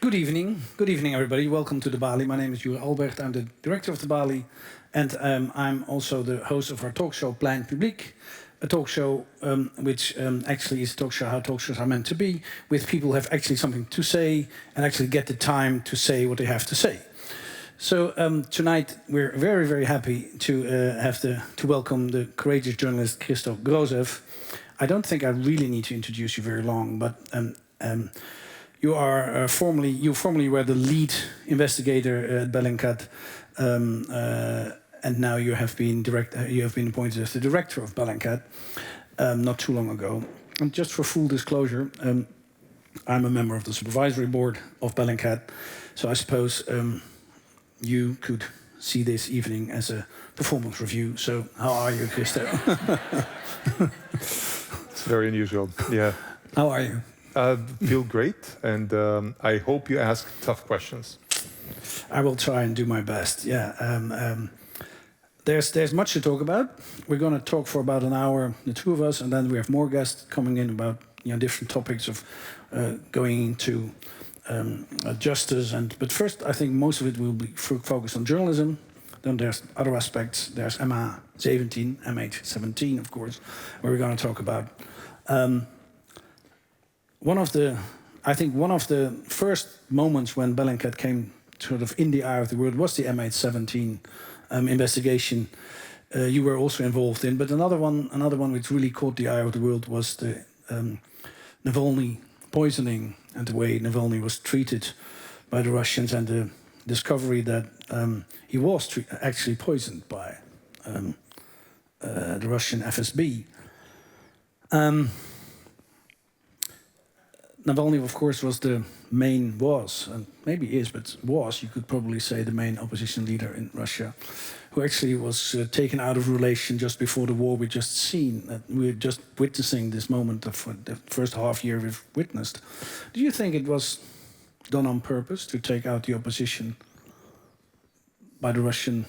Good evening, everybody. Welcome to the Balie. My name is Jure Albrecht. I'm the director of the Balie, and I'm also the host of our talk show, Plein Publiek, a talk show which actually is a talk show how talk shows are meant to be, with people who have actually something to say and actually get the time to say what they have to say. So tonight we're very, very happy to welcome the courageous journalist Christo Grozev. I don't think I really need to introduce you very long, but you are formerly were the lead investigator at Bellingcat, and now you have been appointed as the director of Bellingcat not too long ago. And just for full disclosure, I'm a member of the supervisory board of Bellingcat, so I suppose you could see this evening as a performance review. So how are you, Christo? It's very unusual, yeah. How are you? Feel great, and I hope you ask tough questions. I will try and do my best. Yeah, there's much to talk about. We're going to talk for about an hour, the two of us, and then we have more guests coming in about different topics of going into justice. But first, I think most of it will be focused on journalism. Then there's other aspects. There's MH17, of course, where we're going to talk about. One of the first moments when Bellingcat came sort of in the eye of the world was the MH17 investigation. You were also involved in, but another one which really caught the eye of the world was the Navalny poisoning and the way Navalny was treated by the Russians, and the discovery that he was actually poisoned by the Russian FSB. Navalny, of course, and maybe is, but you could probably say, the main opposition leader in Russia, who actually was taken out of relation just before the war. We've just seen that. We're just witnessing this moment of the first half year we've witnessed. Do you think it was done on purpose to take out the opposition by the Russian,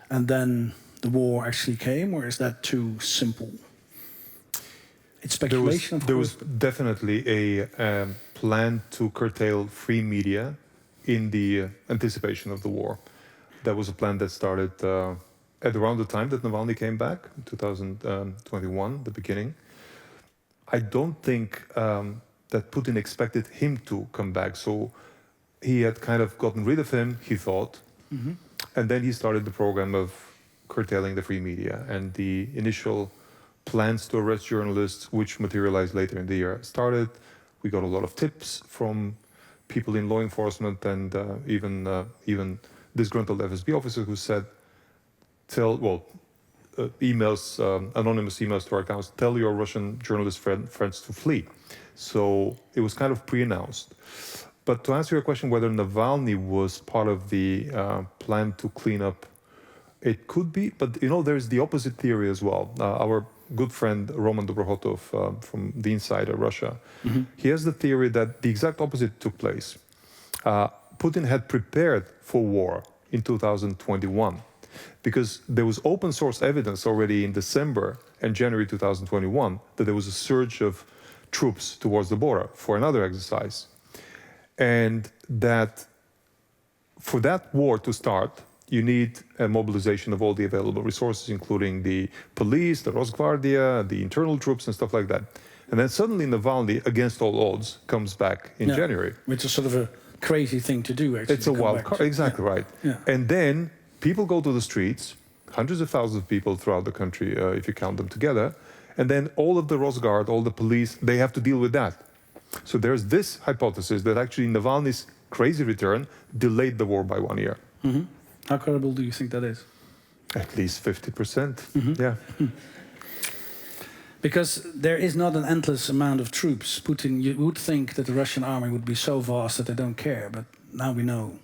and then the war actually came, or is that too simple? It's speculation, of course. There was definitely a plan to curtail free media in the anticipation of the war. That was a plan that started at around the time that Navalny came back, in 2021, the beginning. I don't think that Putin expected him to come back, so he had kind of gotten rid of him, he thought, and then he started the program of curtailing the free media, and the initial plans to arrest journalists, which materialized later in the year, started. We got a lot of tips from people in law enforcement, and even disgruntled FSB officers who said, anonymous emails to our accounts, tell your Russian journalist friends to flee. So it was kind of pre-announced. But to answer your question, whether Navalny was part of the plan to clean up, it could be, but there's the opposite theory as well. Our good friend Roman Dobrokhotov from the Insider Russia, he has the theory that the exact opposite took place. Putin had prepared for war in 2021 because there was open source evidence already in December and January 2021 that there was a surge of troops towards the border for another exercise. And that for that war to start, you need a mobilization of all the available resources, including the police, the Rosgvardia, the internal troops, and stuff like that. And then suddenly Navalny, against all odds, comes back in January. Which is sort of a crazy thing to do, actually. It's a wild card, exactly right. Yeah. And then people go to the streets, hundreds of thousands of people throughout the country, if you count them together. And then all of the Rosguard, all the police, they have to deal with that. So there's this hypothesis that actually Navalny's crazy return delayed the war by 1 year. How credible do you think that is? At least 50%, yeah. Because there is not an endless amount of troops. Putin, you would think that the Russian army would be so vast that they don't care, but now we know.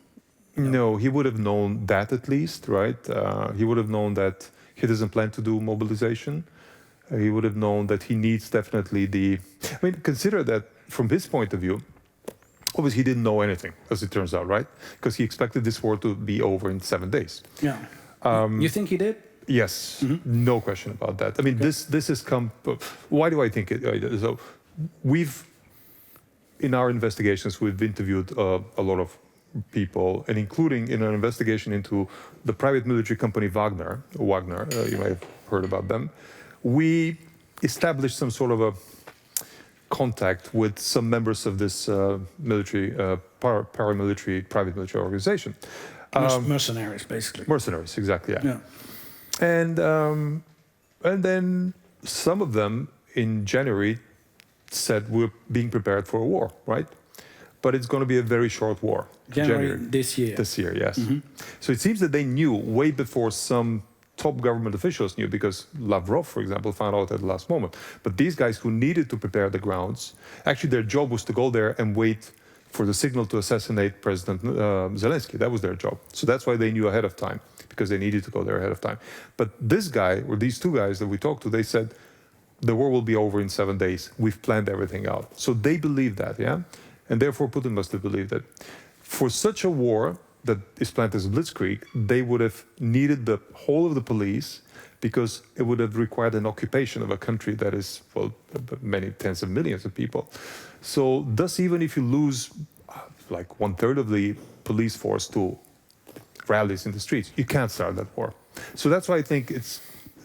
No, he would have known that at least, right? He would have known that he doesn't plan to do mobilization. He would have known that he needs definitely consider that from his point of view, obviously, he didn't know anything, as it turns out, right? Because he expected this war to be over in 7 days. Yeah. You think he did? Yes, no question about that. I mean, this has come. Why do I think it? So, in our investigations, we've interviewed a lot of people, and including in an investigation into the private military company Wagner, you may have heard about them, we established some sort of a contact with some members of this military, paramilitary, private military organization. Mercenaries, basically. Mercenaries, exactly, yeah. Yeah. And then some of them in January said we're being prepared for a war, right? But it's going to be a very short war. January this year. This year, yes. So it seems that they knew way before some top government officials knew, because Lavrov, for example, found out at the last moment. But these guys who needed to prepare the grounds, actually their job was to go there and wait for the signal to assassinate President Zelensky. That was their job. So that's why they knew ahead of time, because they needed to go there ahead of time. But this guy, or these two guys that we talked to, they said, the war will be over in 7 days. We've planned everything out. So they believe that, yeah? And therefore Putin must have believed that. For such a war that is planned as a blitzkrieg, they would have needed the whole of the police, because it would have required an occupation of a country that is, well, many tens of millions of people. So thus, even if you lose like 1/3 of the police force to rallies in the streets, you can't start that war. So that's why I think it's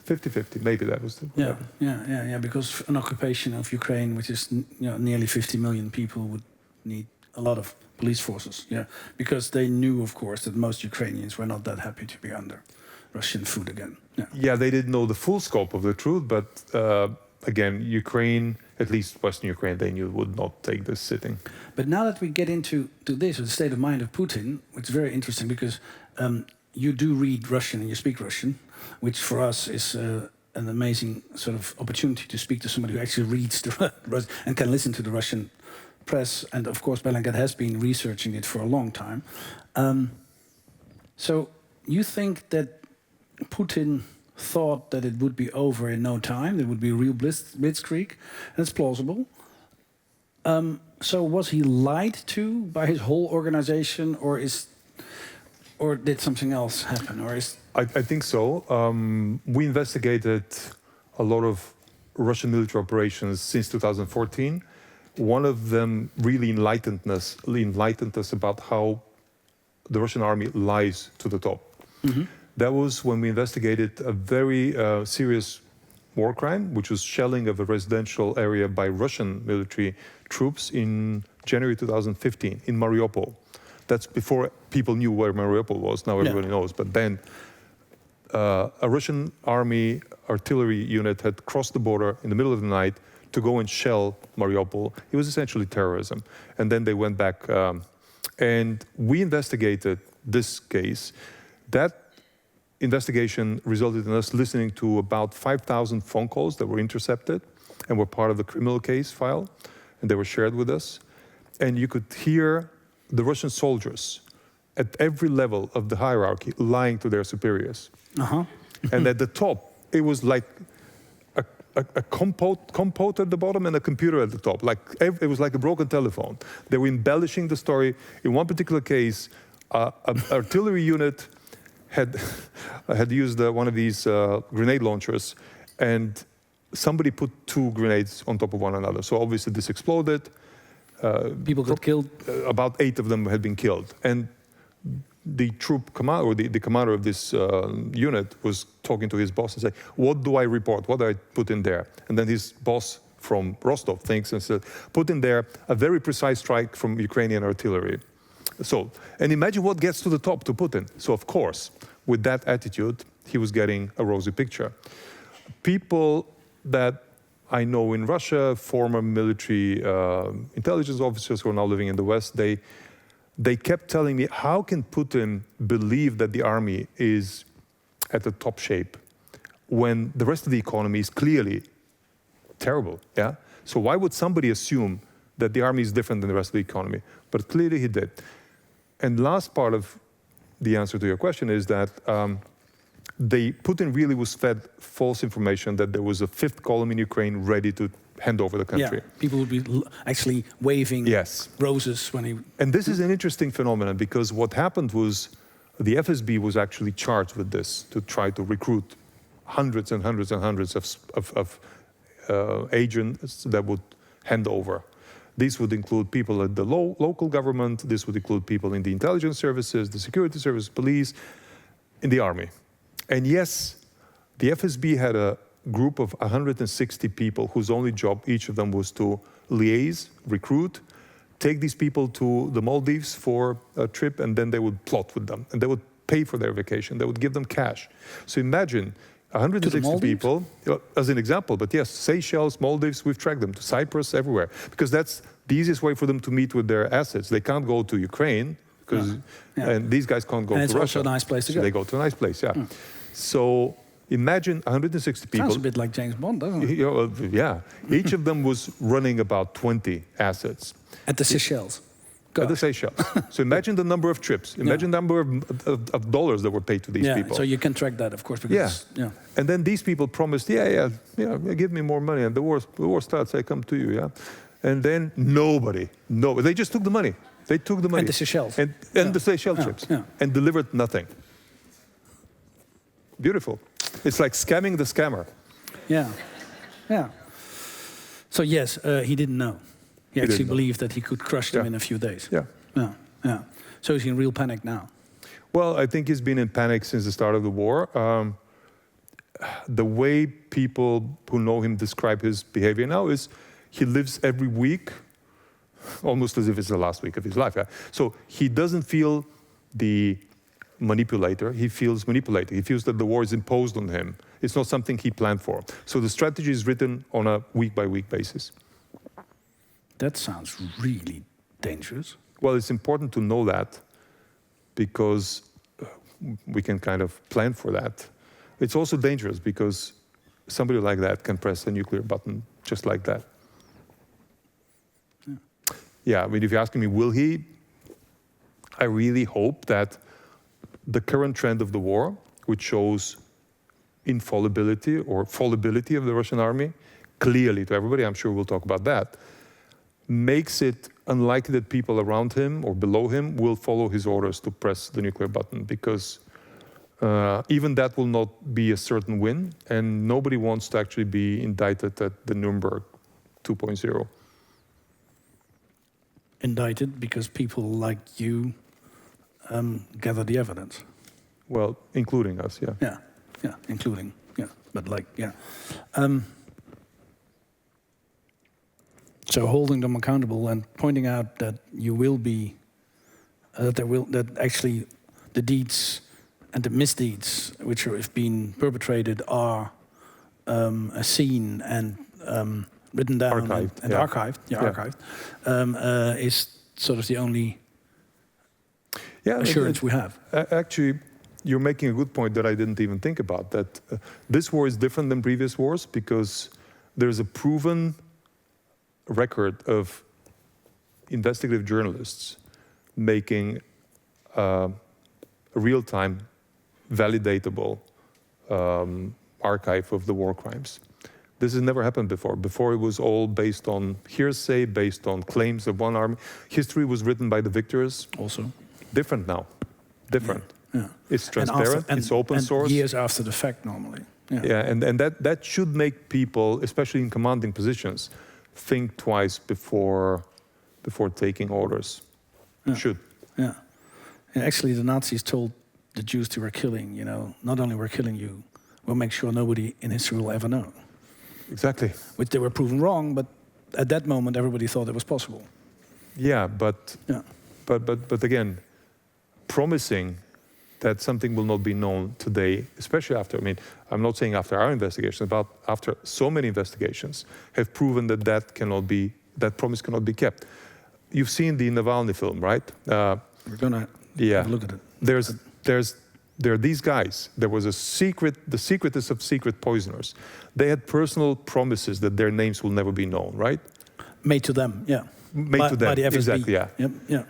50-50. Maybe that was the... Yeah. Because an occupation of Ukraine, which is nearly 50 million people, would need a lot of police forces. Yeah, because they knew, of course, that most Ukrainians were not that happy to be under Russian foot again. Yeah, they didn't know the full scope of the truth, but again, Ukraine, at least Western Ukraine, they knew would not take this sitting. But now that we get into this, the state of mind of Putin, it's very interesting, because you do read Russian and you speak Russian, which for us is an amazing sort of opportunity to speak to somebody who actually reads the and can listen to the Russian press. And of course, Bellingcat has been researching it for a long time. So you think that Putin thought that it would be over in no time, there would be a real blitzkrieg, and it's plausible. So was he lied to by his whole organization, or did something else happen? Or is I think so. We investigated a lot of Russian military operations since 2014. One of them really enlightened us about how the Russian army lies to the top. That was when we investigated a very serious war crime, which was shelling of a residential area by Russian military troops in January 2015 in Mariupol. That's before people knew where Mariupol was. Now everybody knows. But then a Russian army artillery unit had crossed the border in the middle of the night to go and shell Mariupol. It was essentially terrorism. And then they went back. And we investigated this case. That investigation resulted in us listening to about 5,000 phone calls that were intercepted and were part of the criminal case file, and they were shared with us. And you could hear the Russian soldiers at every level of the hierarchy lying to their superiors. And at the top, it was like a compote at the bottom and a computer at the top. It was like a broken telephone. They were embellishing the story. In one particular case, an artillery unit had used one of these grenade launchers, and somebody put 2 grenades on top of one another. So obviously this exploded. People got killed? About 8 of them had been killed. And the troop commander, or the commander of this unit, was talking to his boss and saying, what do I report? What do I put in there? And then his boss from Rostov thinks and said, put in there a very precise strike from Ukrainian artillery. So, and imagine what gets to the top to Putin. So of course, with that attitude, he was getting a rosy picture. People that I know in Russia, former military intelligence officers who are now living in the West, they kept telling me, how can Putin believe that the army is at the top shape when the rest of the economy is clearly terrible, yeah? So why would somebody assume that the army is different than the rest of the economy? But clearly he did. And last part of the answer to your question is that Putin really was fed false information that there was a 5th column in Ukraine ready to hand over the country. Yeah, people would be actually waving roses when he... And this is an interesting phenomenon, because what happened was the FSB was actually charged with this, to try to recruit hundreds and hundreds and hundreds of agents that would hand over These would include people at the local government. This would include people in the intelligence services, the security service, police, in the army. And yes, the FSB had a group of 160 people whose only job, each of them, was to liaise, recruit, take these people to the Maldives for a trip, and then they would plot with them. And they would pay for their vacation. They would give them cash. So imagine 160 people, as an example, but yes, Seychelles, Maldives, we've tracked them to Cyprus, everywhere, because that's the easiest way for them to meet with their assets. They can't go to Ukraine, because and these guys can't go to Russia. It's also a nice place to go. So they go to a nice place, yeah. So imagine 160 people. Sounds a bit like James Bond, doesn't it? Yeah. Each of them was running about 20 assets. At the Seychelles. At the Seychelles. So imagine the number of trips. Imagine the number of dollars that were paid to these people. So you can track that, of course. Because, And then these people promised, give me more money. And the war starts, I come to you, yeah. And then nobody, they just took the money. They took the money. And the Seychelles. And the Seychelles trips. And delivered nothing. Beautiful. It's like scamming the scammer. Yeah. So yes, he didn't know. He actually believed that he could crush them in a few days. Yeah. So he's in real panic now. Well, I think he's been in panic since the start of the war. The way people who know him describe his behavior now is he lives every week almost as if it's the last week of his life. Yeah? So he doesn't feel the manipulator, he feels manipulated. He feels that the war is imposed on him. It's not something he planned for. So the strategy is written on a week-by-week basis. That sounds really dangerous. Well, it's important to know that because we can kind of plan for that. It's also dangerous because somebody like that can press a nuclear button just like that. Yeah, I mean, if you're asking me, will he? I really hope that the current trend of the war, which shows infallibility or fallibility of the Russian army, clearly to everybody, I'm sure we'll talk about that, makes it unlikely that people around him or below him will follow his orders to press the nuclear button, because even that will not be a certain win, and nobody wants to actually be indicted at the Nuremberg 2.0. Indicted because people like you gather the evidence. Well, including us, yeah. Yeah, including, but like, So holding them accountable and pointing out that you will be, that actually the deeds and the misdeeds which have been perpetrated are seen and written down archived, and archived, is sort of the only assurance we have. Actually, you're making a good point that I didn't even think about, that this war is different than previous wars because there's a proven record of investigative journalists making a real-time, validatable archive of the war crimes. This has never happened before. Before it was all based on hearsay, based on claims of one army. History was written by the victors. Also. Different now. Different. Yeah. It's transparent, it's open source. Years after the fact normally. And that should make people, especially in commanding positions, think twice before taking orders. Should. Yeah. And actually the Nazis told the Jews they were killing, not only we're killing you, we'll make sure nobody in history will ever know. Exactly. Which they were proven wrong, but at that moment everybody thought it was possible. Yeah, but again, promising that something will not be known today, especially after, I'm not saying after our investigations, but after so many investigations have proven that that promise cannot be kept. You've seen the Navalny film, right? We're gonna have a look at it. There are these guys. There was the secretest of secret poisoners. They had personal promises that their names will never be known, right? Made to them, yeah. Made to them, by the FSB. exactly, yeah. Yep, yeah.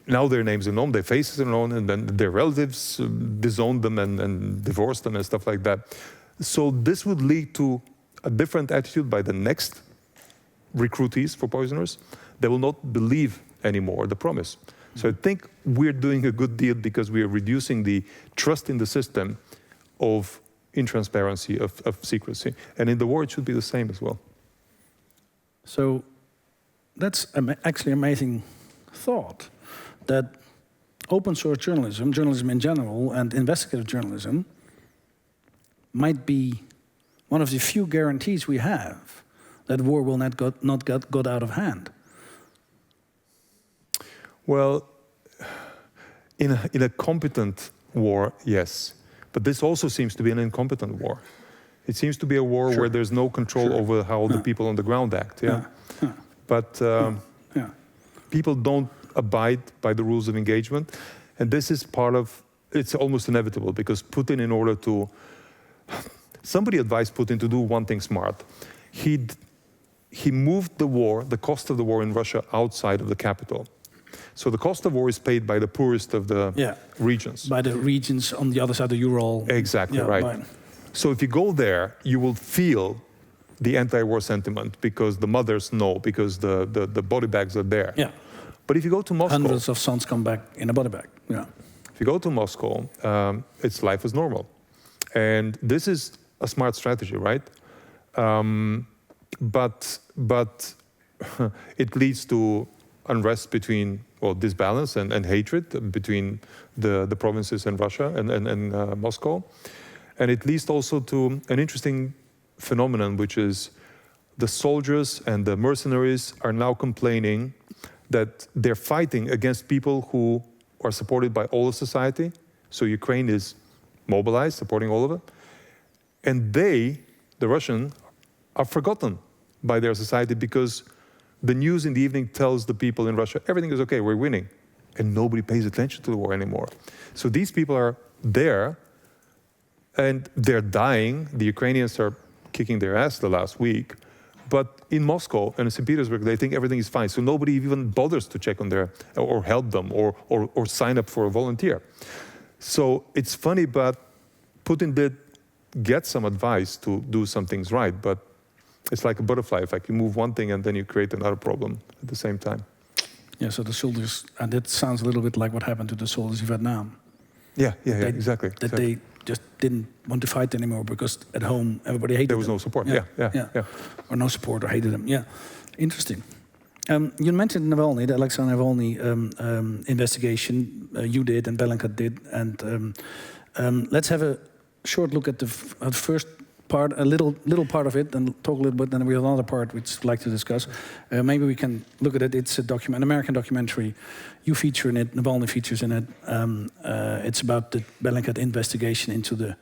Now their names are known, their faces are known, and then their relatives disowned them and divorced them and stuff like that. So this would lead to a different attitude by the next recruitees for poisoners. They will not believe anymore the promise. So I think we're doing a good deal because we are reducing the trust in the system of intransparency, of secrecy. And in the war, it should be the same as well. So that's actually amazing thought, that open source journalism, journalism in general, and investigative journalism might be one of the few guarantees we have that war will not get out of hand. Well, in a competent war, yes. But this also seems to be an incompetent war. It seems to be a war where there's no control over how the people on the ground act. Yeah. But people don't abide by the rules of engagement. And this is part of, it's almost inevitable, because Putin, in order to, somebody advised Putin to do one thing smart. He moved the war, the cost of the war in Russia, outside of the capital. So the cost of war is paid by the poorest of the regions. By the regions on the other side of the Ural. Exactly, right. So if you go there, you will feel the anti-war sentiment, because the mothers know, because the body bags are there. Yeah. But if you go to Moscow... Hundreds of sons come back in a body bag. Yeah. If you go to Moscow, it's life as normal. And this is a smart strategy, right? But it leads to unrest between, well, disbalance and hatred between the provinces in Russia and Moscow. And it leads also to an interesting phenomenon, which is the soldiers and the mercenaries are now complaining that they're fighting against people who are supported by all of society. So Ukraine is mobilized, supporting all of it. And they, the Russians, are forgotten by their society, because the news in the evening tells the people in Russia, everything is okay, we're winning. And nobody pays attention to the war anymore. So these people are there, and they're dying. The Ukrainians are kicking their ass the last week. But in Moscow and in St. Petersburg, they think everything is fine. So nobody even bothers to check on their, or help them, or sign up for a volunteer. So it's funny, but Putin did get some advice to do some things right, but it's like a butterfly effect. You move one thing and then you create another problem at the same time. Yeah, so the soldiers, and that sounds a little bit like what happened to the soldiers in Vietnam. Yeah, exactly. That they just didn't want to fight anymore because at home everybody hated them. There was no support, yeah. Or no support, or hated them, yeah. Interesting. You mentioned Navalny, the Alexei Navalny investigation you did and Bellingcat did. And let's have a short look at the first part, a little part of it, and talk a little bit. Then we have another part which I'd like to discuss. Maybe we can look at it. It's an American documentary. You feature in it. Navalny features in it. It's about the Bellingcat investigation into the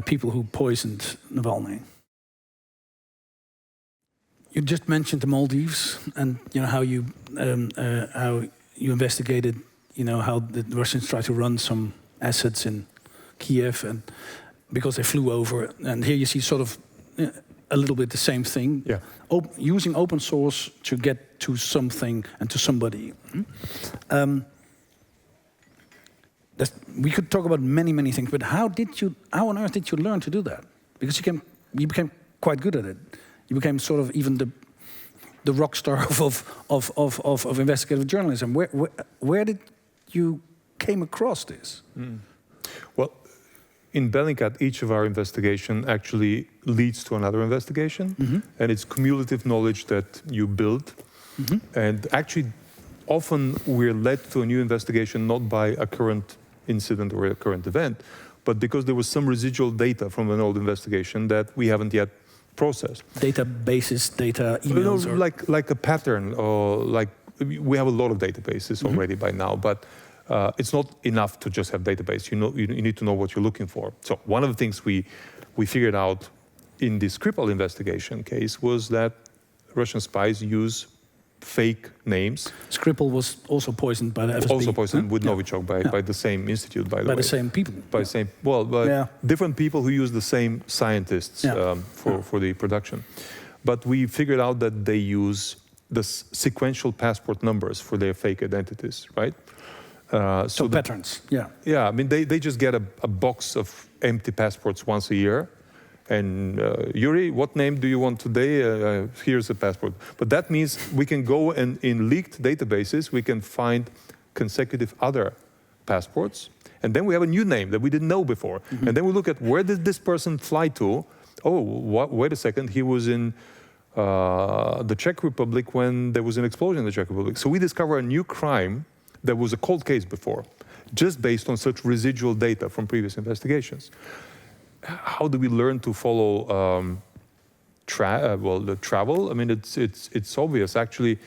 people who poisoned Navalny. You just mentioned the Maldives, and how you investigated, how the Russians tried to run some assets in Kiev, and because they flew over. And here you see sort of a little bit the same thing. Yeah. Using open source to get to something and to somebody. We could talk about many things, but how on earth did you learn to do that? Because you became quite good at it. You became sort of even the rock star of investigative journalism. Where did you came across this? Well, in Bellingcat, each of our investigation actually leads to another investigation, and it's cumulative knowledge that you build. And actually, often we're led to a new investigation not by a current incident or a current event, but because there was some residual data from an old investigation that we haven't yet processed. Databases, data, emails? Like a pattern, or like we have a lot of databases already by now, but it's not enough to just have database. You need to know what you're looking for. So one of the things we figured out in the Skripal investigation case was that Russian spies use fake names. Skripal was also poisoned by the FSB. Also poisoned with Novichok by the same institute, by the way. By the same people. By same, different people who use the same scientists for the production. But we figured out that they use the sequential passport numbers for their fake identities, right? So patterns, Yeah, I mean, they just get a box of empty passports once a year. And Yuri, what name do you want today? Here's a passport. But that means we can go and in leaked databases, we can find consecutive other passports. And then we have a new name that we didn't know before. And then we look at where did this person fly to? Oh, wait a second, he was in the Czech Republic when there was an explosion in the Czech Republic. So we discover a new crime that was a cold case before, just based on such residual data from previous investigations. How do we learn to follow the travel? I mean, it's obvious. Actually,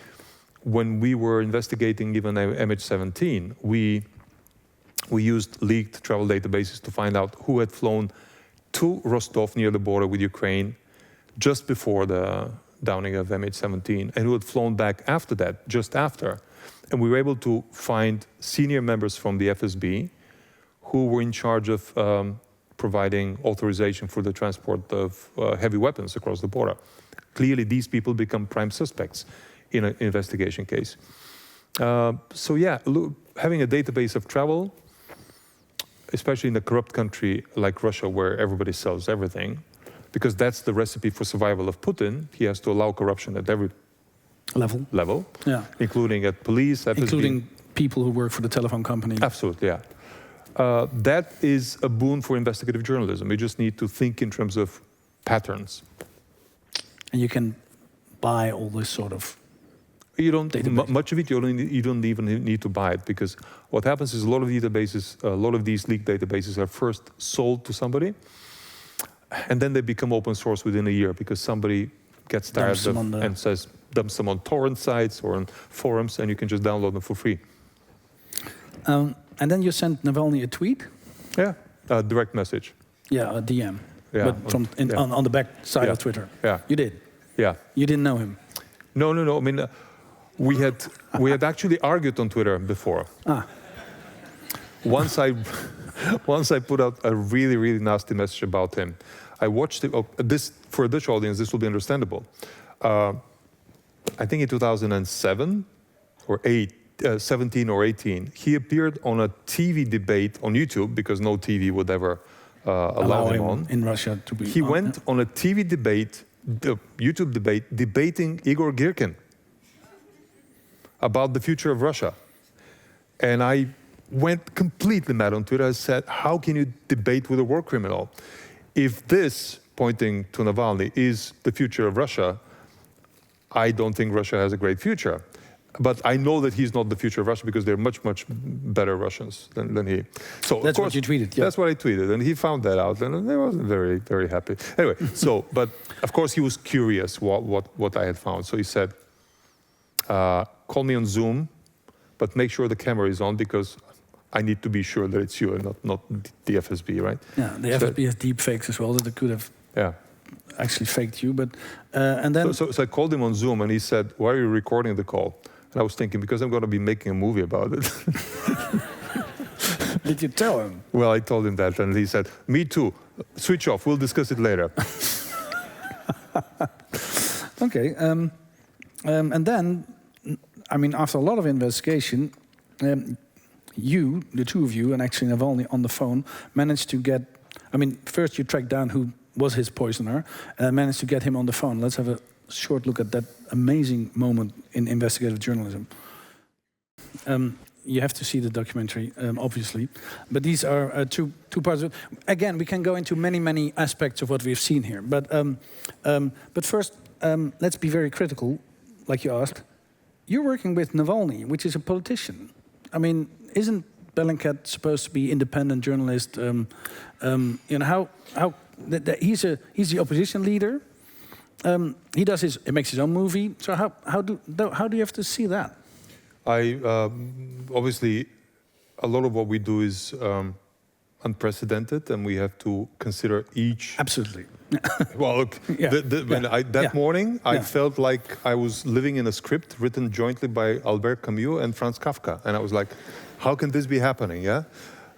when we were investigating even MH17, we used leaked travel databases to find out who had flown to Rostov near the border with Ukraine just before the downing of MH17, and who had flown back after that, just after. And we were able to find senior members from the FSB who were in charge of providing authorization for the transport of heavy weapons across the border. Clearly, these people become prime suspects in an investigation case. So yeah, having a database of travel, especially in a corrupt country like Russia, where everybody sells everything, because that's the recipe for survival of Putin. He has to allow corruption at every level, yeah, including at police, FSB. Including people who work for the telephone company. Absolutely, yeah. That is a boon for investigative journalism. You just need to think in terms of patterns. And you can buy all this sort of You don't much of it. You don't even need to buy it, because what happens is a lot of databases, a lot of these leaked databases are first sold to somebody, and then they become open source within a year because somebody gets tired of and says dumps them on torrent sites or on forums, and you can just download them for free. And then you sent Navalny a tweet. Yeah, a direct message. Yeah, a DM. Yeah, but from on the back side of Twitter. Yeah, you did. Yeah, you didn't know him. No. I mean, we had actually argued on Twitter before. Once I put out a really nasty message about him. I watched it. This for a Dutch audience, this will be understandable. I think in 2007 or 17 or 18, he appeared on a TV debate on YouTube, because no TV would ever allow him on in Russia to be. He went on a TV debate, the YouTube debate, debating Igor Girkin about the future of Russia. And I went completely mad on Twitter. I said, how can you debate with a war criminal? If this, pointing to Navalny, is the future of Russia, I don't think Russia has a great future. But I know that he's not the future of Russia, because they're much better Russians than he. So that's, of course, what you tweeted. Yeah. That's what I tweeted, and he found that out, and I wasn't very happy. Anyway, but of course he was curious what I had found. So he said, call me on Zoom, but make sure the camera is on, because I need to be sure that it's you and not the FSB, right? Yeah, the FSB has deep fakes as well, that they could have actually faked you. But and then so I called him on Zoom, and he said, "Why are you recording the call?" And I was thinking, because I'm going to be making a movie about it. Did you tell him? Well, I told him that, and he said, "Me too. Switch off. We'll discuss it later." Okay, and then, I mean, after a lot of investigation, you, the two of you, and actually Navalny on the phone, managed to get. I mean, first you tracked down who was his poisoner, and managed to get him on the phone. Let's have a short look at that amazing moment in investigative journalism. You have to see the documentary, obviously, but these are two parts of it. Again, we can go into many aspects of what we've seen here, but first, let's be very critical, like you asked. You're working with Navalny, which is a politician. I mean, isn't Bellingcat supposed to be independent journalist? You know, he's the opposition leader. He makes his own movie. So how do you have to see that? Obviously, a lot of what we do is unprecedented, and we have to consider each. Absolutely. Well, look, morning, I felt like I was living in a script written jointly by Albert Camus and Franz Kafka, and I was like, how can this be happening? Yeah.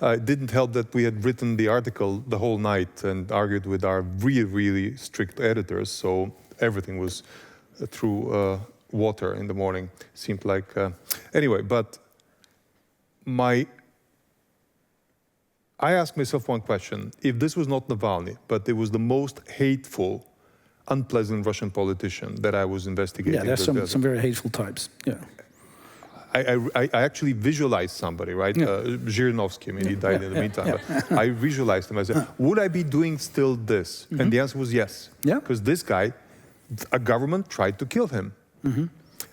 It didn't help that we had written the article the whole night and argued with our really strict editors, so everything was through water in the morning. Seemed like anyway. But I asked myself one question: if this was not Navalny, but it was the most hateful, unpleasant Russian politician that I was investigating. Yeah, there's some very hateful types. Yeah. I actually visualized somebody, right? Zhirinovsky, I mean, he died in the meantime. But I visualized him. I said, would I be doing still this? And the answer was yes. Yeah. Because this guy a government tried to kill him.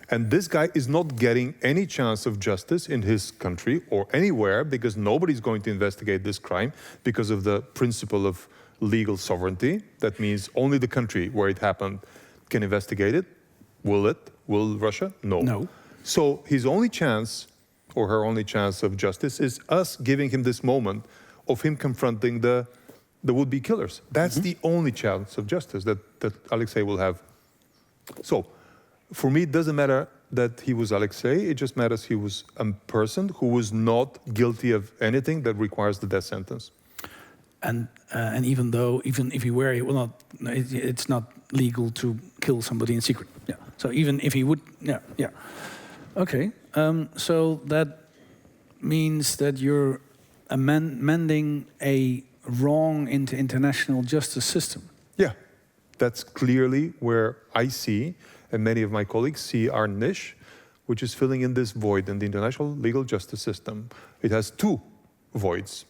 And this guy is not getting any chance of justice in his country or anywhere because nobody's going to investigate this crime because of the principle of legal sovereignty. That means only the country where it happened can investigate it. Will it? Will Russia? No. No. So his only chance, or her only chance of justice, is us giving him this moment of him confronting the would-be killers. That's the only chance of justice that Alexei will have. So, for me, it doesn't matter that he was Alexei, it just matters he was a person who was not guilty of anything that requires the death sentence. And even if he were, it will not. It's not legal to kill somebody in secret. Yeah. So even if he would, yeah. Okay. So that means that you're amending a wrong international justice system. Yeah, that's clearly where I see, and many of my colleagues see, our niche, which is filling in this void in the international legal justice system. It has two voids.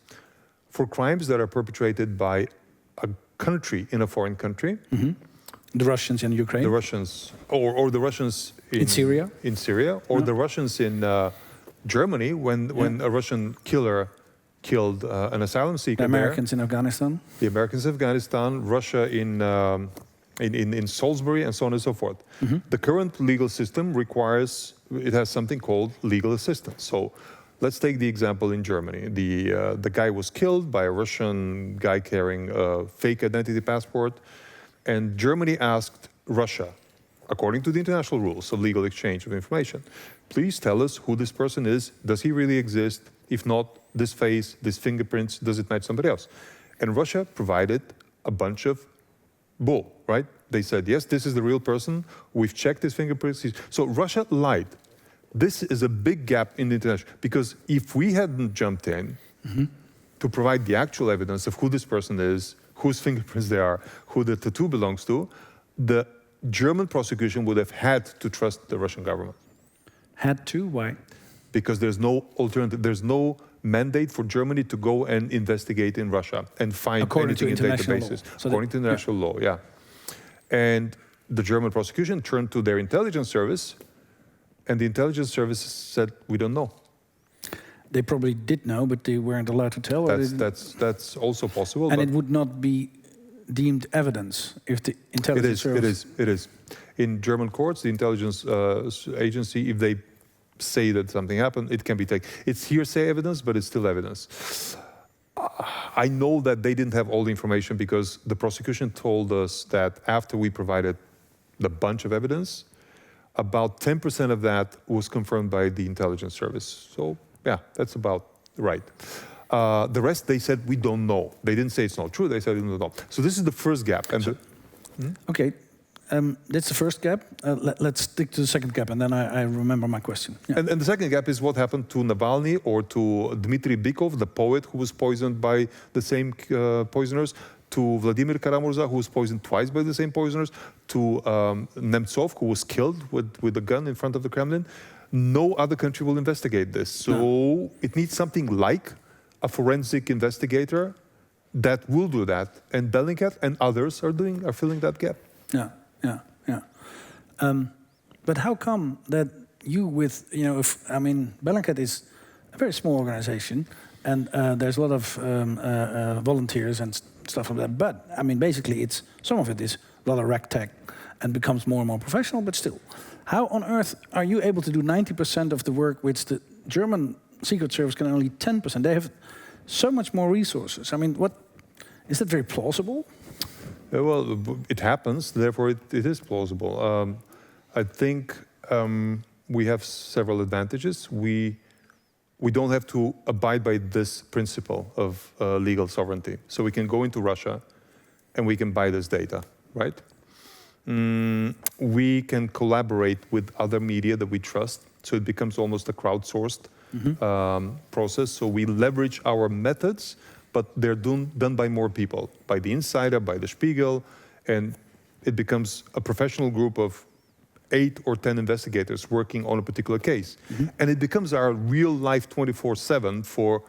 For crimes that are perpetrated by a country in a foreign country. The Russians in Ukraine. The Russians, or the Russians in Syria. In Syria, or the Russians in Germany when a Russian killer killed an asylum seeker. The Americans in Afghanistan. The Americans in Afghanistan, Russia in Salisbury, and so on and so forth. The current legal system requires, it has something called legal assistance. So let's take the example in Germany. The guy was killed by a Russian guy carrying a fake identity passport, and Germany asked Russia, according to the international rules of legal exchange of information, please tell us who this person is. Does he really exist? If not, this face, these fingerprints, does it match somebody else? And Russia provided a bunch of bull, right? They said, yes, this is the real person. We've checked his fingerprints. So Russia lied. This is a big gap in the international, because if we hadn't jumped in to provide the actual evidence of who this person is, whose fingerprints they are, who the tattoo belongs to, the German prosecution would have had to trust the Russian government. Had to? Why? Because there's no alternative. There's no mandate for Germany to go and investigate in Russia and find anything in databases. So according to international law, yeah. And the German prosecution turned to their intelligence service, and the intelligence service said, we don't know. They probably did know, but they weren't allowed to tell. That's also possible. And it would not be deemed evidence if the intelligence service... It is. In German courts, the intelligence agency, if they say that something happened, it can be taken. It's hearsay evidence, but it's still evidence. I know that they didn't have all the information because the prosecution told us that after we provided the bunch of evidence, about 10% of that was confirmed by the intelligence service. So, yeah, that's about right. The rest, they said, we don't know. They didn't say it's not true. They said we don't know. So this is the first gap. And Okay, that's the first gap. Let's stick to the second gap, and then I remember my question. Yeah. And the second gap is what happened to Navalny or to Dmitry Bykov, the poet who was poisoned by the same poisoners, to Vladimir Karamurza, who was poisoned twice by the same poisoners, to Nemtsov, who was killed with a gun in front of the Kremlin. No other country will investigate this. So it needs something like a forensic investigator that will do that. And Bellingcat and others are filling that gap. Yeah. But how come that you Bellingcat is a very small organization, and there's a lot of volunteers and stuff like that. But I mean, basically, some of it is a lot of ragtag and becomes more and more professional. But still, how on earth are you able to do 90% of the work which the German Secret Service can only 10%? They have so much more resources. I mean, is that very plausible? Well, it happens. Therefore, it is plausible. I think we have several advantages. We don't have to abide by this principle of legal sovereignty. So we can go into Russia and we can buy this data, right? We can collaborate with other media that we trust. So it becomes almost a crowdsourced process. So we leverage our methods, but they're done by more people, by the Insider, by the Spiegel, and it becomes a professional group of 8 or 10 investigators working on a particular case. And it becomes our real life 24/7 for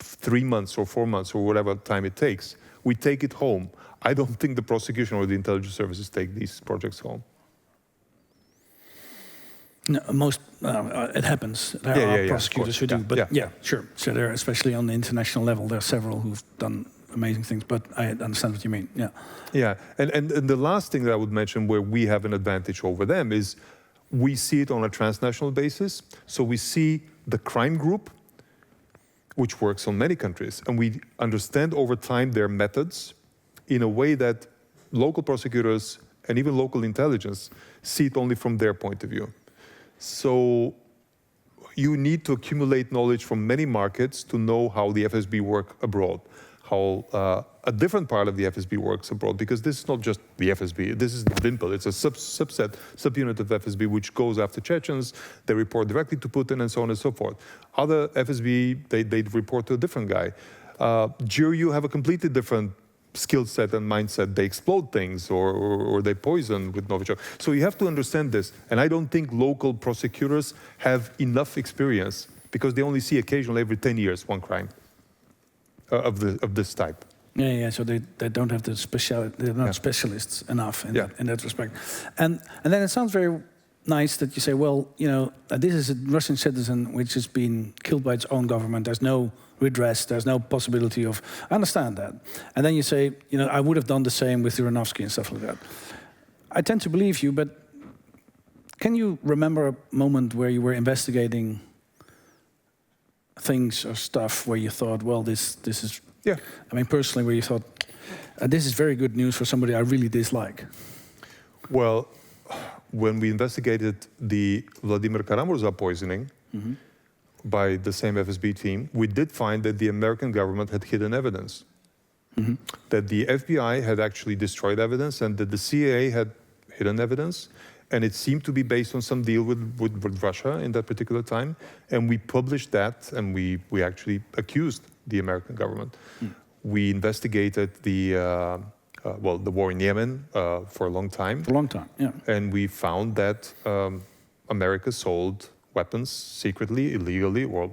3 months or 4 months or whatever time it takes. We take it home. I don't think the prosecution or the intelligence services take these projects home. No, it happens. There are prosecutors who do, but sure. So there, especially on the international level, there are several who've done amazing things. But I understand what you mean. Yeah. Yeah, and the last thing that I would mention, where we have an advantage over them, is we see it on a transnational basis. So we see the crime group, which works on many countries, and we understand over time their methods in a way that local prosecutors and even local intelligence see it only from their point of view. So you need to accumulate knowledge from many markets to know how the FSB work abroad, how a different part of the FSB works abroad, because this is not just the FSB, this is the VIMPEL, it's a subunit of FSB which goes after Chechens, they report directly to Putin and so on and so forth. Other FSB, they report to a different guy. GRU have a completely different skill set and mindset. They explode things or they poison with Novichok. So you have to understand this. And I don't think local prosecutors have enough experience, because they only see occasionally every 10 years one crime of this type. Yeah. So they don't have the they're not specialists enough in that respect. And then it sounds very nice that you say, well, this is a Russian citizen which has been killed by its own government. There's no redress. There's no possibility of. I understand that. And then you say, I would have done the same with Uranovsky and stuff like that. I tend to believe you, but can you remember a moment where you were investigating things or stuff where you thought, well, this is. Yeah. I mean, personally, where you thought, this is very good news for somebody I really dislike? Well, when we investigated the Vladimir Karamurza poisoning by the same FSB team, we did find that the American government had hidden evidence. That the FBI had actually destroyed evidence, and that the CIA had hidden evidence. And it seemed to be based on some deal with Russia in that particular time. And we published that, and we actually accused the American government. We investigated the war in Yemen for a long time. For a long time, yeah. And we found that America sold weapons secretly, illegally, or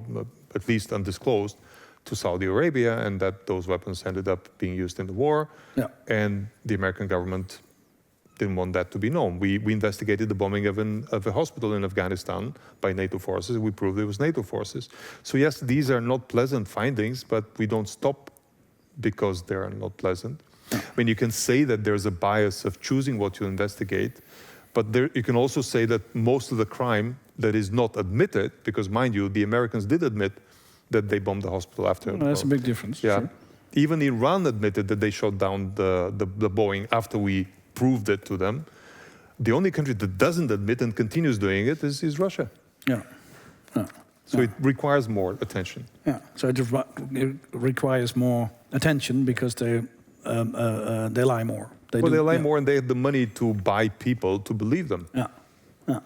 at least undisclosed, to Saudi Arabia, and that those weapons ended up being used in the war. Yeah. And the American government didn't want that to be known. We investigated the bombing of a hospital in Afghanistan by NATO forces. We proved it was NATO forces. So yes, these are not pleasant findings, but we don't stop because they are not pleasant. I mean, you can say that there's a bias of choosing what you investigate, but you can also say that most of the crime that is not admitted, because mind you, the Americans did admit that they bombed the hospital after. Well, that's a big difference. Yeah. Sure. Even Iran admitted that they shot down the Boeing after we proved it to them. The only country that doesn't admit and continues doing it is Russia. Yeah. So it requires more attention. Yeah. So it requires more attention because they lie more. They lie more, and they have the money to buy people to believe them. Yeah.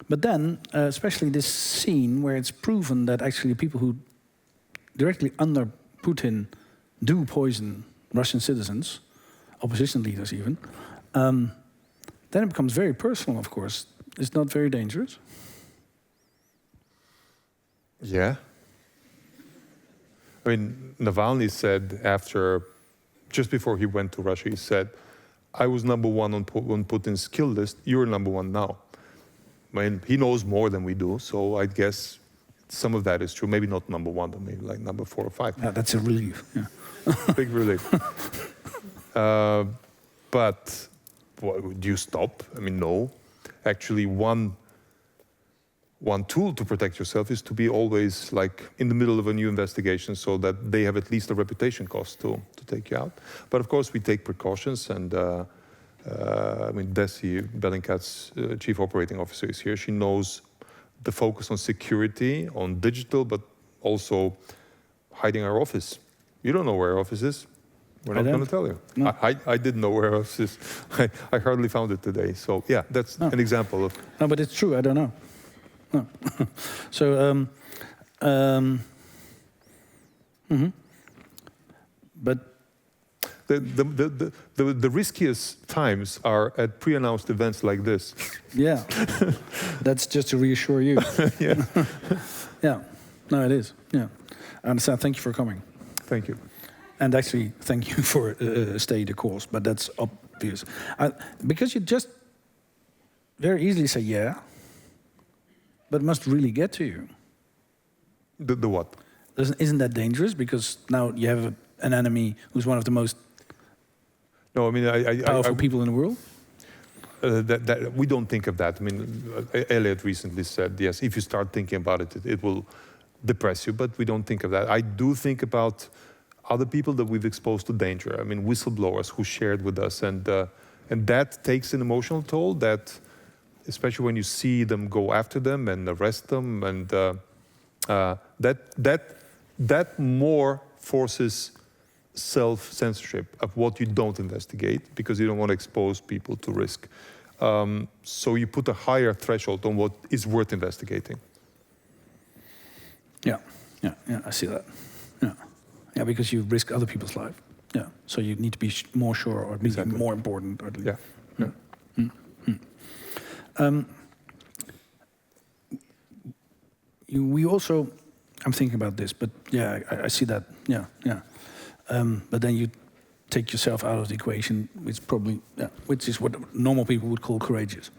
But then, especially this scene where it's proven that actually people who directly under Putin do poison Russian citizens, opposition leaders even, then it becomes very personal, of course. It's not very dangerous. Yeah. I mean, Navalny said just before he went to Russia, he said, I was number one on Putin's kill list, you're number one now. I mean, he knows more than we do, so I guess some of that is true. Maybe not number one, but maybe like number 4 or 5. Yeah, that's a relief. Yeah. Big relief. But do you stop? I mean, no. Actually, one tool to protect yourself is to be always like in the middle of a new investigation, so that they have at least a reputation cost to take you out. But of course, we take precautions, and I mean, Desi, Bellingcat's chief operating officer, is here. She knows the focus on security, on digital, but also hiding our office. You don't know where our office is. We're not going to tell you. No. I didn't know where our office is. I hardly found it today. So yeah, that's an example of. No, but it's true. I don't know. No. So, but the riskiest times are at pre-announced events like this. Yeah, that's just to reassure you. Yeah. Yeah. No, it is. Yeah, I understand. Thank you for coming. Thank you. And actually, thank you for staying the course, but that's obvious. Because you just very easily say, yeah, but must really get to you. The what? Isn't that dangerous? Because now you have an enemy who's one of the most No, I mean, powerful people in the world? That we don't think of that. I mean, Elliot recently said, yes, if you start thinking about it, it will depress you, but we don't think of that. I do think about other people that we've exposed to danger. I mean, whistleblowers who shared with us, and that takes an emotional toll that, especially when you see them go after them and arrest them, and that more forces self-censorship of what you don't investigate, because you don't want to expose people to risk. So you put a higher threshold on what is worth investigating. Yeah, I see that. Yeah, because you risk other people's life. Yeah, so you need to be more sure, or exactly. More important. Or yeah. We also, I'm thinking about this, but yeah, I see that. Yeah. But then you take yourself out of the equation, which is what normal people would call courageous.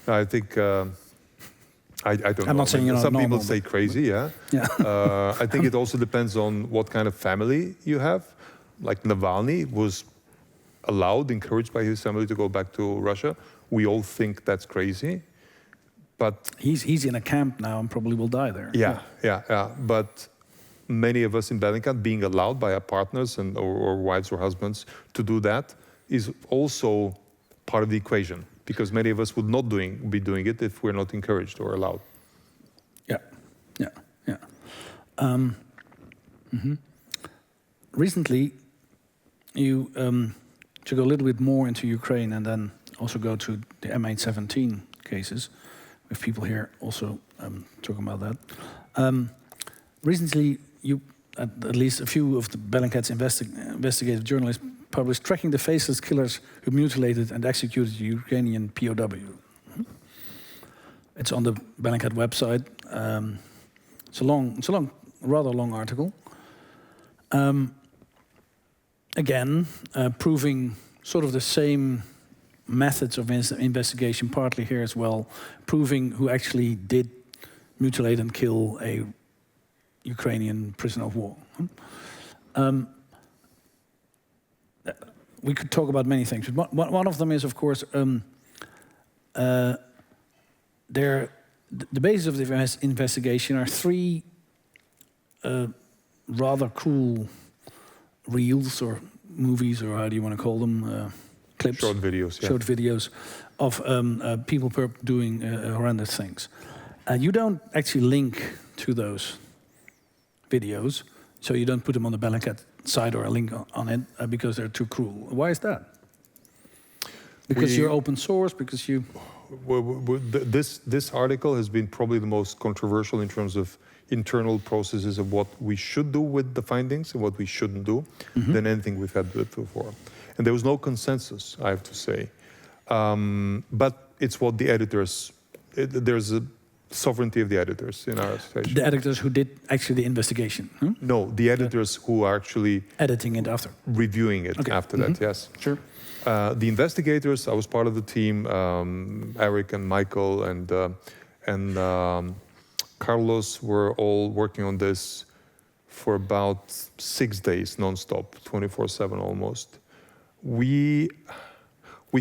I think I don't know. I'm not saying you're not some normal, people say crazy, yeah. I think it also depends on what kind of family you have. Like Navalny was allowed, encouraged by his family to go back to Russia. We all think that's crazy, but he's in a camp now and probably will die there. Yeah. But many of us in Bellingcat, being allowed by our partners or wives or husbands to do that, is also part of the equation, because many of us would not be doing it if we're not encouraged or allowed. Yeah. Recently, you to go a little bit more into Ukraine and then also go to the M817 cases, with people here also talking about that. Recently, you, at least a few of the Bellingcat's investigative journalists, published Tracking the Faceless Killers Who Mutilated and Executed Ukrainian POW. It's on the Bellingcat website. It's a rather long article. Again, proving sort of the same methods of investigation, partly here as well, proving who actually did mutilate and kill a Ukrainian prisoner of war. We could talk about many things, but one of them is, of course, the basis of the investigation are three rather cool reels or movies, or how do you want to call them? Clips. Short videos, yeah. Short videos of people doing horrendous things. You don't actually link to those videos, so you don't put them on the Bellingcat site or a link on it because they're too cruel. Why is that? Because you're open source, because you... This article has been probably the most controversial in terms of internal processes of what we should do with the findings and what we shouldn't do than anything we've had before. And there was no consensus, I have to say. But it's what the editors... There's a sovereignty of the editors in our situation. The editors who did actually the investigation? No, the editors who are actually... Editing it after. Reviewing it after that, yes. Sure. The investigators, I was part of the team, Eric and Michael and Carlos were all working on this for about 6 days, non-stop, 24/7 almost. We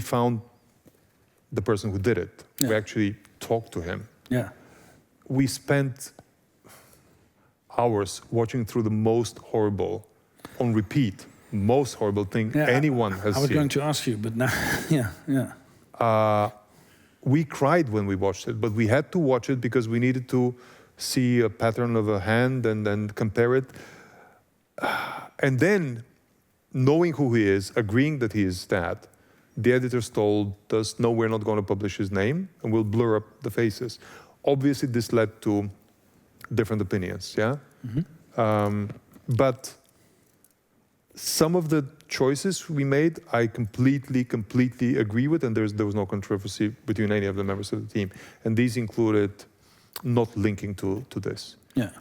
found the person who did it. Yeah. We actually talked to him. Yeah. We spent hours watching through the most horrible, on repeat, most horrible thing anyone has seen. I was going to ask you, but now, we cried when we watched it, but we had to watch it because we needed to see a pattern of a hand and then compare it. And then, knowing who he is, agreeing that he is that, the editors told us, no, we're not going to publish his name, and we'll blur up the faces. Obviously, this led to different opinions, yeah? But some of the choices we made, I completely agree with, and there was no controversy between any of the members of the team. And these included not linking to this. Yeah.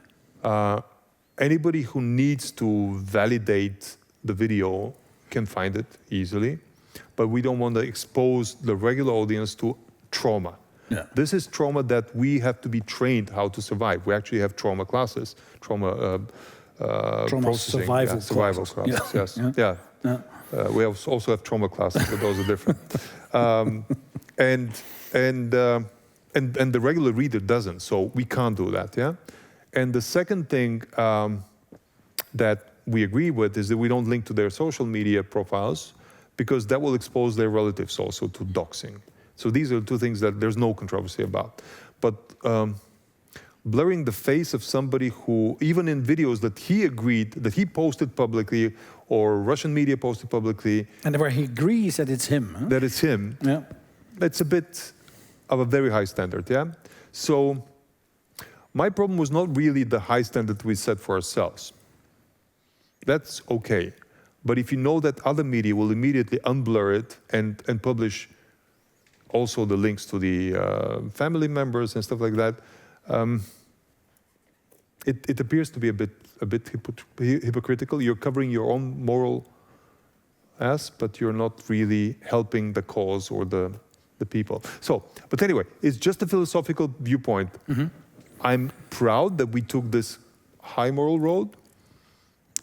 Anybody who needs to validate the video can find it easily, but we don't want to expose the regular audience to trauma. Yeah. This is trauma that we have to be trained how to survive. We actually have trauma classes, trauma processing, survival classes. Yeah. Yes, yeah. We also have trauma classes, but those are different. And the regular reader doesn't, so we can't do that. Yeah. And the second thing that we agree with is that we don't link to their social media profiles, because that will expose their relatives also to doxing. So these are two things that there's no controversy about. But blurring the face of somebody who, even in videos that he agreed, that he posted publicly, or Russian media posted publicly. And where he agrees that it's him. Huh? That it's him. Yeah. It's a bit of a very high standard, yeah? So my problem was not really the high standard we set for ourselves. That's okay. But if you know that other media will immediately unblur it and publish also the links to the family members and stuff like that, it appears to be a bit hypocritical. You're covering your own moral ass, but you're not really helping the cause or the people. So, but anyway, it's just a philosophical viewpoint. Mm-hmm. I'm proud that we took this high moral road,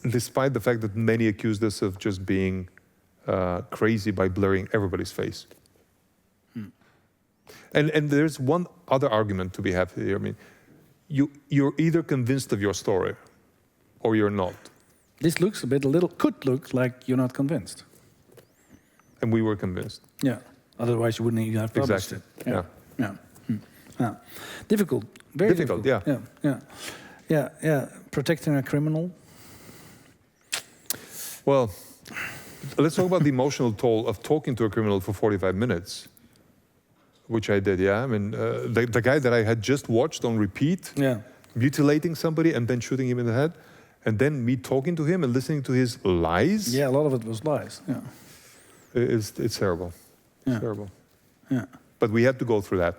despite the fact that many accused us of just being crazy by blurring everybody's face. And there's one other argument to be had here. I mean, you're either convinced of your story or you're not. This looks could look like you're not convinced. And we were convinced. Yeah. Otherwise, you wouldn't even have published it. Yeah. Yeah. Yeah. Difficult. Very difficult. Yeah. Protecting a criminal. Well, let's talk about the emotional toll of talking to a criminal for 45 minutes. Which I did, yeah. I mean, the guy that I had just watched on repeat, mutilating somebody and then shooting him in the head, and then me talking to him and listening to his lies. Yeah, a lot of it was lies. Yeah, it's terrible. Yeah. It's terrible. Yeah, but we had to go through that.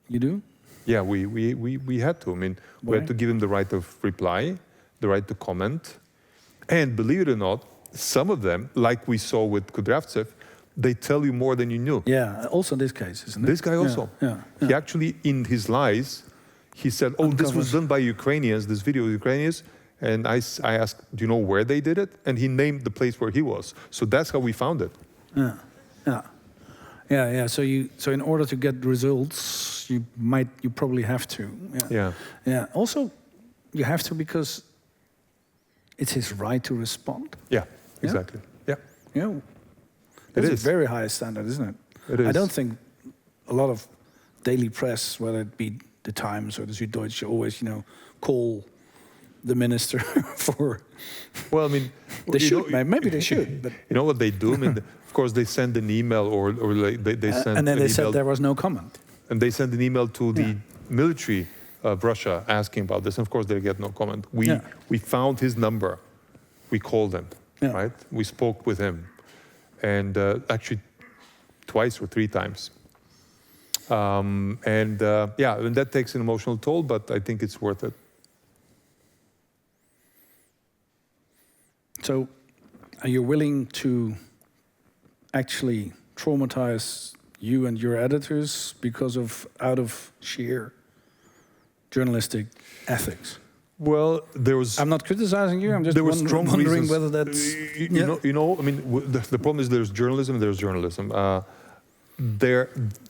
You do? Yeah, we had to. I mean, Why? we had to give him the right of reply, the right to comment, and believe it or not, some of them, like we saw with Kudryavtsev, they tell you more than you knew. Yeah, also in this case, isn't it? This guy also. Yeah. He actually, in his lies, he said, oh, this was done by Ukrainians, this video of Ukrainians. And I asked, do you know where they did it? And he named the place where he was. So that's how we found it. Yeah. So in order to get results, you probably have to. Yeah. Also, you have to because it's his right to respond. Yeah, exactly. Yeah. It's a very high standard, isn't it? It is. I don't think a lot of daily press, whether it be the Times or the Süddeutsche, always, call the minister for. Well, I mean, they should. Maybe they should. But you know what they do? I mean, of course, they send an email or they send. And then they said there was no comment. And they send an email to the military of Russia asking about this. And of course, they get no comment. We found his number. We called him. Right. We spoke with him. And actually, twice or three times. And that takes an emotional toll, but I think it's worth it. So, are you willing to actually traumatize you and your editors out of sheer journalistic ethics? Well, I'm not criticizing you. I'm just wondering whether that's. I mean, the problem is there's journalism.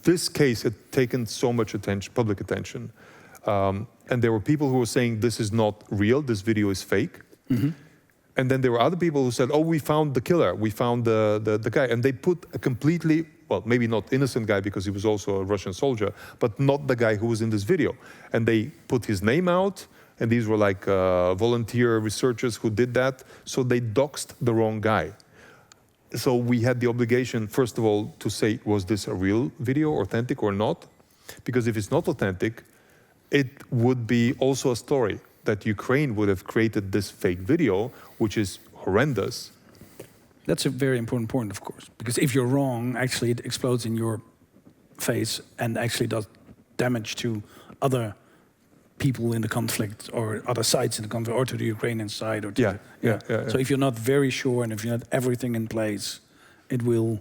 This case had taken so much public attention, and there were people who were saying this is not real. This video is fake. Mm-hmm. And then there were other people who said, "Oh, we found the killer. We found the guy," and they put a completely. Well, maybe not innocent guy because he was also a Russian soldier, but not the guy who was in this video. And they put his name out. And these were like volunteer researchers who did that. So they doxed the wrong guy. So we had the obligation, first of all, to say, was this a real video, authentic or not? Because if it's not authentic, it would be also a story that Ukraine would have created this fake video, which is horrendous. That's a very important point, of course. Because if you're wrong, actually it explodes in your face and actually does damage to other people in the conflict or other sides in the conflict, or to the Ukrainian side, or to Yeah. So if you're not very sure and if you're not everything in place, it will.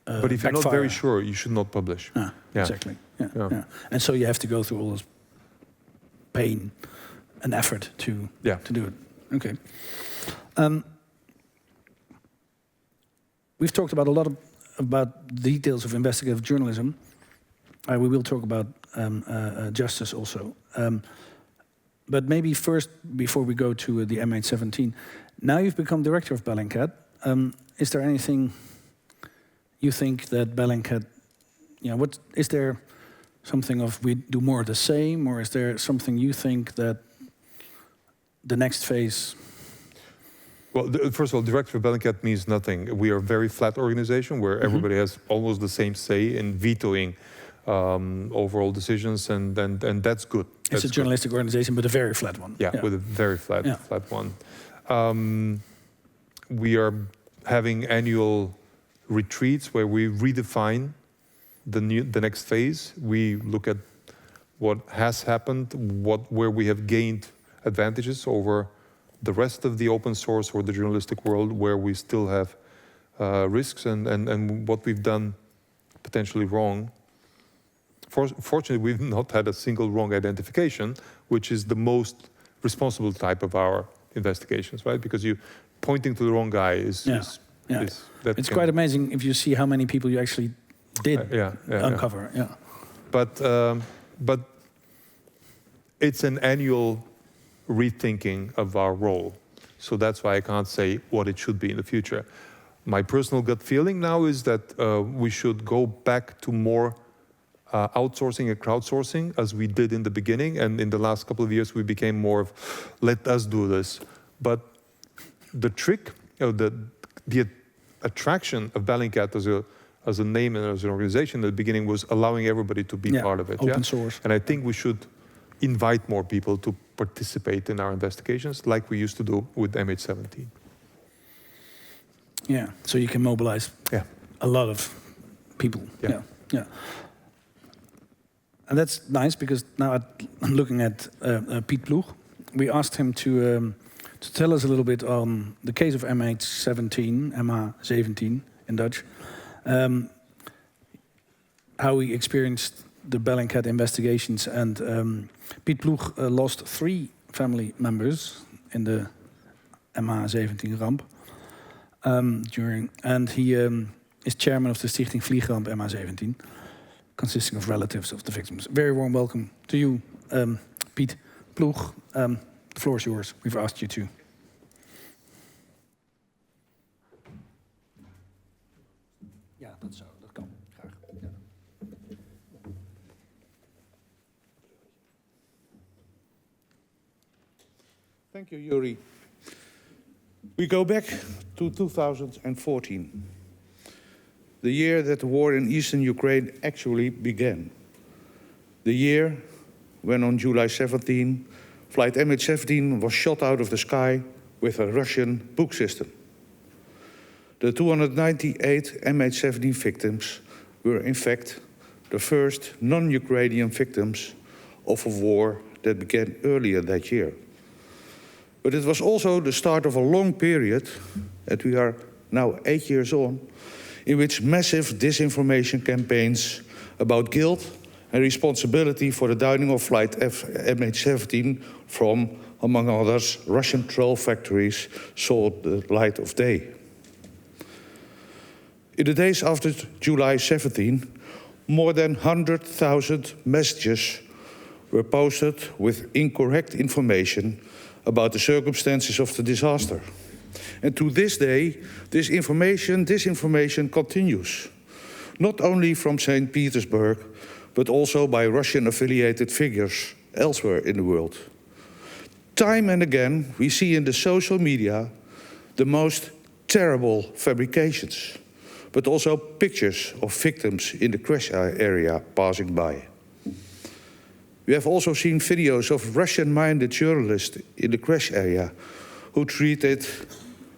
But if you're not very sure, you should not publish. Yeah. Exactly. Yeah. And so you have to go through all this pain and effort to do it. Okay. We've talked about a lot about details of investigative journalism. We will talk about justice also. But maybe first, before we go to the MH17, now you've become director of Bellingcat. Is there anything you think that Bellingcat, what is there something of we do more of the same, or is there something you think that the next phase? Well, first of all, director of Bellingcat means nothing. We are a very flat organization where everybody has almost the same say in vetoing overall decisions, and that's good. It's a journalistic organization, but a very flat one. Yeah, with a very flat one. We are having annual retreats where we redefine the next phase. We look at what has happened, where we have gained advantages over the rest of the open source or the journalistic world, where we still have risks, and what we've done potentially wrong. Fortunately, we've not had a single wrong identification, which is the most responsible type of our investigations, right? Because you pointing to the wrong guy is it's quite amazing if you see how many people you actually did uncover. Yeah. But it's an annual rethinking of our role. So that's why I can't say what it should be in the future. My personal gut feeling now is that we should go back to more outsourcing and crowdsourcing as we did in the beginning. And in the last couple of years, we became more of, let us do this. But the trick, the attraction of Bellingcat as a name and as an organization at the beginning was allowing everybody to be part of it. Open source. And I think we should invite more people to participate in our investigations like we used to do with MH17. Yeah, so you can mobilize a lot of people. Yeah. And that's nice because now I'm looking at Piet Ploeg. We asked him to tell us a little bit on the case of MH17 in Dutch, how he experienced the Bellingcat investigations. And Piet Ploeg lost 3 family members in the MH17 ramp and he is chairman of the Stichting Vliegramp MH17, consisting of relatives of the victims. Very warm welcome to you, Piet Ploeg. The floor is yours. We've asked you to. Ja, dat kan. Graag. Ja. Thank you, Yuri. We go back to 2014, the year that the war in eastern Ukraine actually began. The year when on July 17, flight MH17 was shot out of the sky with a Russian Buk system. The 298 MH17 victims were in fact the first non-Ukrainian victims of a war that began earlier that year. But it was also the start of a long period, and we are now 8 years on, in which massive disinformation campaigns about guilt and responsibility for the downing of flight MH17 from, among others, Russian troll factories saw the light of day. In the days after July 17, more than 100,000 messages were posted with incorrect information about the circumstances of the disaster. And to this day, this disinformation continues, not only from St. Petersburg, but also by Russian-affiliated figures elsewhere in the world. Time and again, we see in the social media the most terrible fabrications, but also pictures of victims in the crash area passing by. We have also seen videos of Russian-minded journalists in the crash area who treated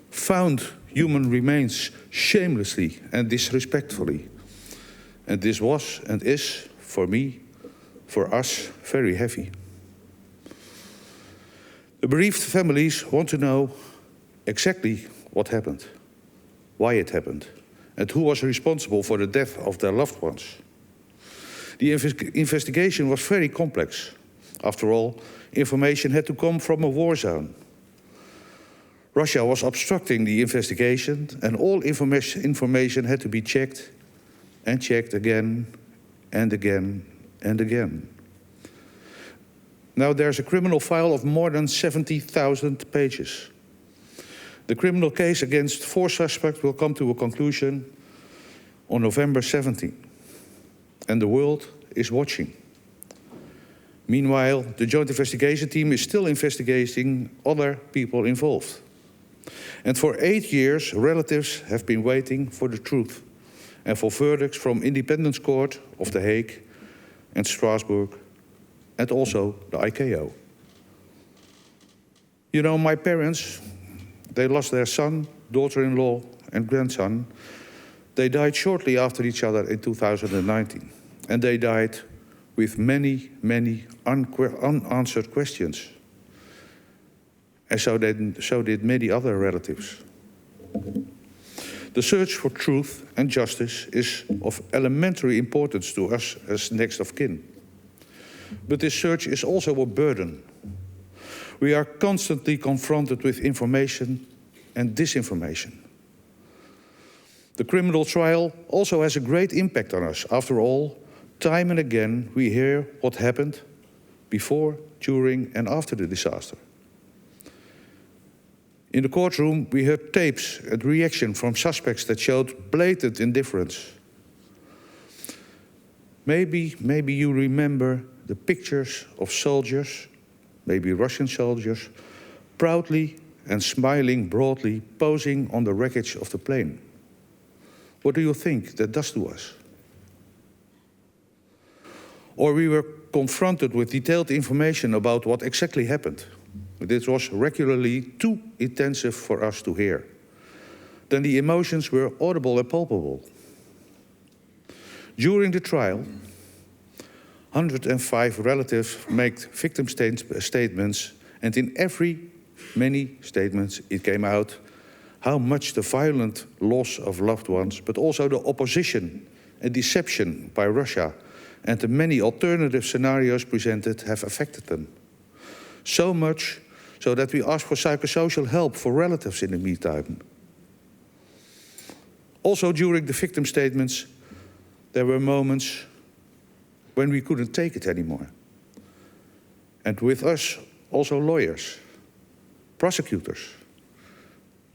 found human remains shamelessly and disrespectfully. And this was and is, for me, for us, very heavy. The bereaved families want to know exactly what happened, why it happened, and who was responsible for the death of their loved ones. The investigation was very complex. After all, information had to come from a war zone. Russia was obstructing the investigation, and all information had to be checked and checked again and again and again. Now there's a criminal file of more than 70,000 pages. The criminal case against 4 suspects will come to a conclusion on November 17, and the world is watching. Meanwhile, the Joint Investigation Team is still investigating other people involved. And for 8 years, relatives have been waiting for the truth and for verdicts from Independence Court of The Hague and Strasbourg, and also the ICAO. You know, my parents, they lost their son, daughter-in-law, and grandson. They died shortly after each other in 2019. And they died with many, many unanswered questions. And so did many other relatives. The search for truth and justice is of elementary importance to us as next of kin. But this search is also a burden. We are constantly confronted with information and disinformation. The criminal trial also has a great impact on us. After all, time and again we hear what happened before, during and after the disaster. In the courtroom, we heard tapes and reaction from suspects that showed blatant indifference. Maybe you remember the pictures of soldiers, maybe Russian soldiers, proudly and smiling broadly, posing on the wreckage of the plane. What do you think that does to us? Or we were confronted with detailed information about what exactly happened. This was regularly too intensive for us to hear. Then the emotions were audible and palpable. During the trial, 105 relatives made victim statements, and in many statements it came out how much the violent loss of loved ones, but also the opposition and deception by Russia and the many alternative scenarios presented have affected them. So much so that we asked for psychosocial help for relatives in the meantime. Also during the victim statements, there were moments when we couldn't take it anymore. And with us, also lawyers, prosecutors,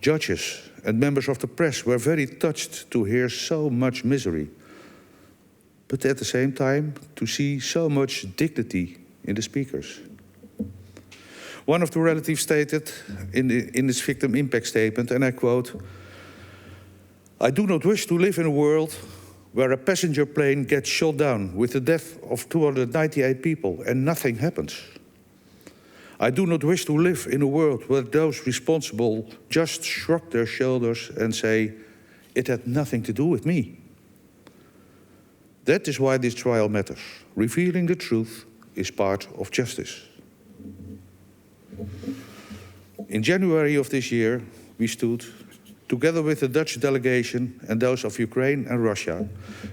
judges, and members of the press were very touched to hear so much misery, but at the same time, to see so much dignity in the speakers. One of the relatives stated in his victim impact statement, and I quote, "I do not wish to live in a world where a passenger plane gets shot down with the death of 298 people and nothing happens. I do not wish to live in a world where those responsible just shrug their shoulders and say, 'It had nothing to do with me.' That is why this trial matters. Revealing the truth is part of justice." In January of this year, we stood, together with the Dutch delegation and those of Ukraine and Russia,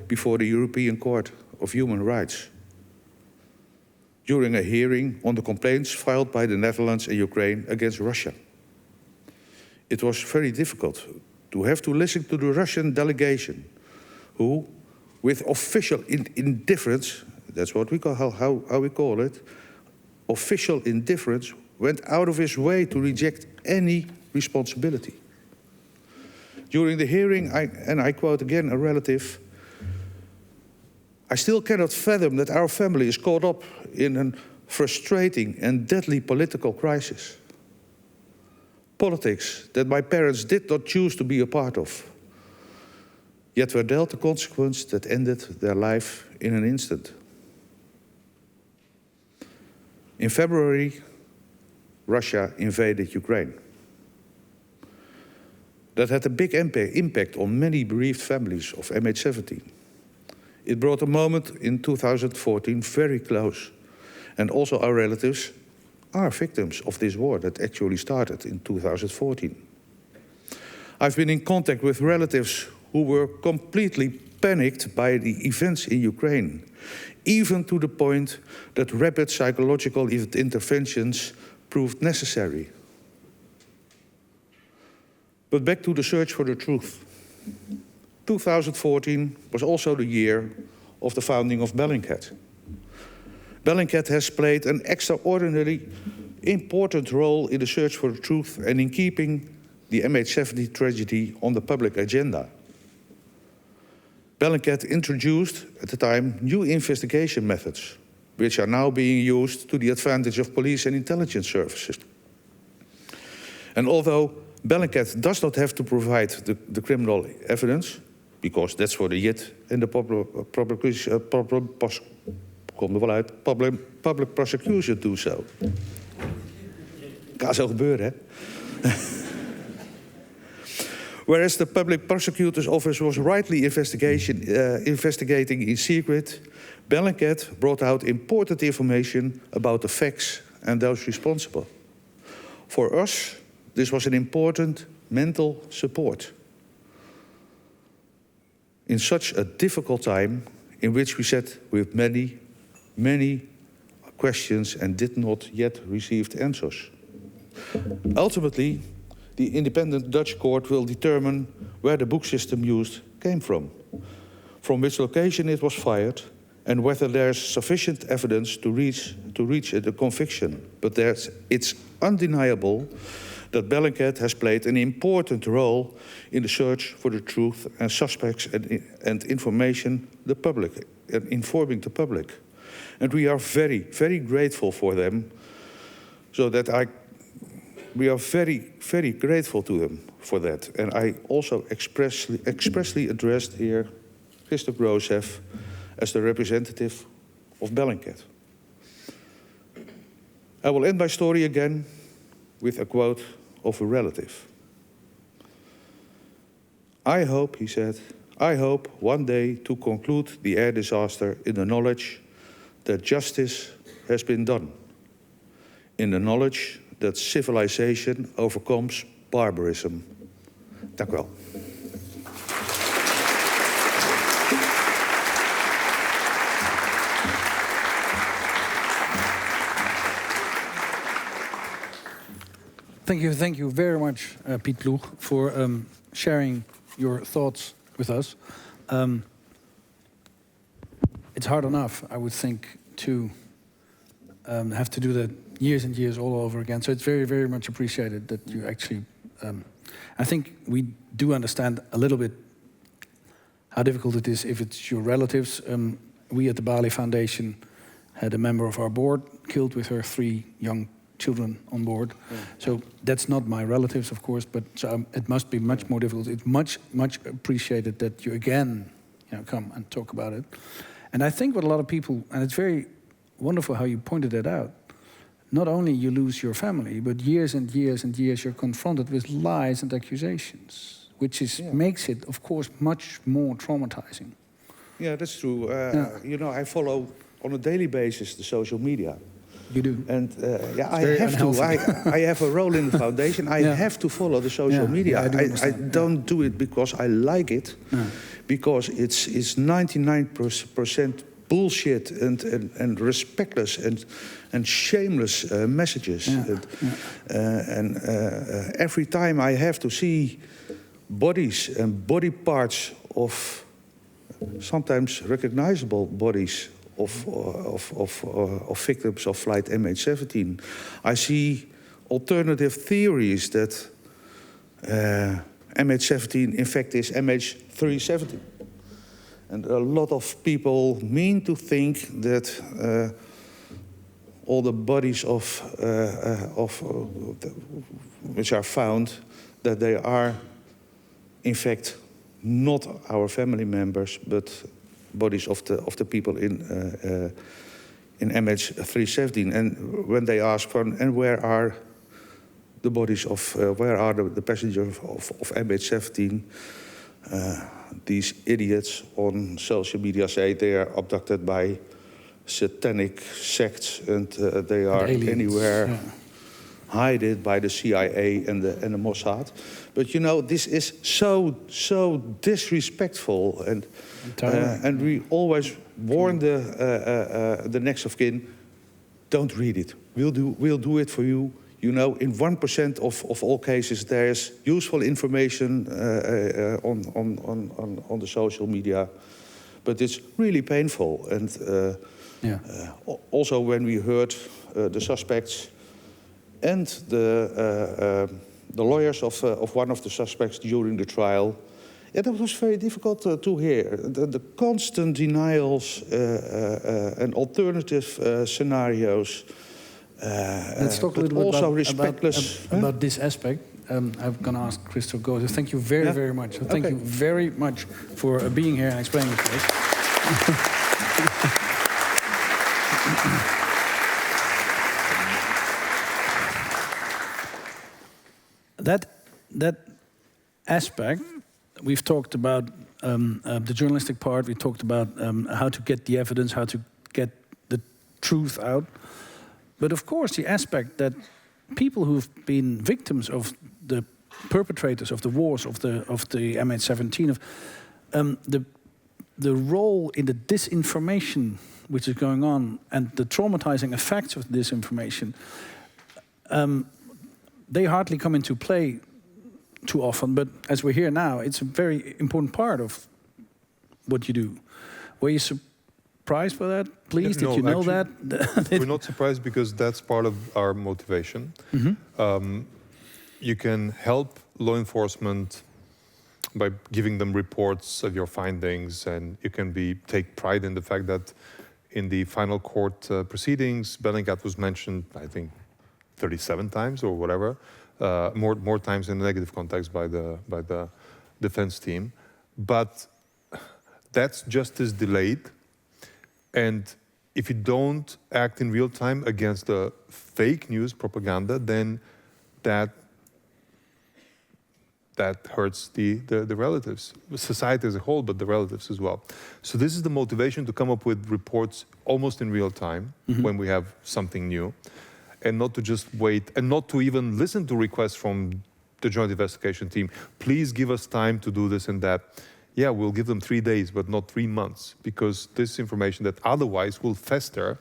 before the European Court of Human Rights, during a hearing on the complaints filed by the Netherlands and Ukraine against Russia. It was very difficult to have to listen to the Russian delegation, who, with official indifference, that's what we call, how we call it, official indifference, went out of his way to reject any responsibility. During the hearing, I quote again a relative, "I still cannot fathom that our family is caught up in a frustrating and deadly political crisis. Politics that my parents did not choose to be a part of, yet were dealt a consequence that ended their life in an instant." In February, Russia invaded Ukraine. That had a big impact on many bereaved families of MH17. It brought a moment in 2014 very close, and also our relatives are victims of this war that actually started in 2014. I've been in contact with relatives who were completely panicked by the events in Ukraine, even to the point that rapid psychological interventions proved necessary. But back to the search for the truth. 2014 was also the year of the founding of Bellingcat. Bellingcat has played an extraordinarily important role in the search for the truth and in keeping the MH17 tragedy on the public agenda. Bellingcat introduced, at the time, new investigation methods, which are now being used to the advantage of police and intelligence services. And although Bellingcat does not have to provide the criminal evidence, because that's for the JIT and the public prosecution do so. Kan zo gebeuren, hè? Whereas the public prosecutor's office was rightly investigating in secret, Bellingcat brought out important information about the facts and those responsible. For us, this was an important mental support in such a difficult time in which we sat with many, many questions and did not yet receive answers. Ultimately, the independent Dutch court will determine where the book system used came from which location it was fired, and whether there's sufficient evidence to reach a conviction. But it's undeniable that Bellingcat has played an important role in the search for the truth and suspects and information the public, and informing the public. And we are very, very grateful for them, we are very, very grateful to them for that. And I also expressly addressed here Christo Grozev as the representative of Bellingcat. I will end my story again with a quote of a relative. I hope, he said, I hope one day to conclude the air disaster in the knowledge that justice has been done, in the knowledge that civilization overcomes barbarism. Dank u wel. Thank you very much, Piet Ploeg, for sharing your thoughts with us. It's hard enough, I would think, to have to do that years and years all over again. So it's very, very much appreciated that you actually... I think we do understand a little bit how difficult it is if it's your relatives. We at the Balie Foundation had a member of our board killed with her 3 young children on board. Yeah. So that's not my relatives, of course, but so, it must be much more difficult. It's much, much appreciated that you again, come and talk about it. And I think what a lot of people, and it's very wonderful how you pointed that out, not only you lose your family, but years and years and years you're confronted with lies and accusations, which makes it, of course, much more traumatizing. Yeah, that's true. I follow on a daily basis the social media. You do? And I have to. I have a role in the foundation. I have to follow the social media. I don't do it because I like it, because it's 99% bullshit and respectless and shameless messages. And every time I have to see bodies and body parts of sometimes recognizable bodies of victims of flight MH17, I see alternative theories that MH17 in fact is MH370. And a lot of people mean to think that all the bodies which are found, that they are in fact not our family members, but bodies of the people in MH370. And when they ask and where are the bodies of where are the passengers of MH17, these idiots on social media say they are abducted by satanic sects, and they are aliens, anywhere. yeah. Hidden by the CIA and the Mossad. But you know, this is so disrespectful, and we always warn the next of kin, don't read it. We'll do it for you. You know, in 1% of all cases, there is useful information on the social media, but it's really painful. And also when we heard the suspects and the lawyers of one of the suspects during the trial, that was very difficult to hear. The constant denials and alternative scenarios. Let's talk a little bit also respectless about this aspect. I'm going to ask Christo Grozev. Thank you very much. Thank you very much for being here and explaining it to us. That aspect, we've talked about the journalistic part. We talked about how to get the evidence, how to get the truth out. But of course, the aspect that people who've been victims of the perpetrators of the wars of the MH17, of the role in the disinformation which is going on and the traumatizing effects of disinformation, they hardly come into play too often. But as we're here now, it's a very important part of what you do. Were you surprised by that? Please, No, did you know actually, that? We're not surprised because that's part of our motivation. You can help law enforcement by giving them reports of your findings, and you can take pride in the fact that in the final court proceedings, Bellingcat was mentioned, I think, 37 times or whatever, more times in a negative context by the defense team. But that's justice delayed. And if you don't act in real time against the fake news propaganda, then that hurts the relatives, society as a whole, but the relatives as well. So this is the motivation to come up with reports almost in real time when we have something new, and not to just wait, and not to even listen to requests from the Joint Investigation Team. Please give us time to do this and that. Yeah, we'll give them 3 days, but not 3 months, because this information that otherwise will fester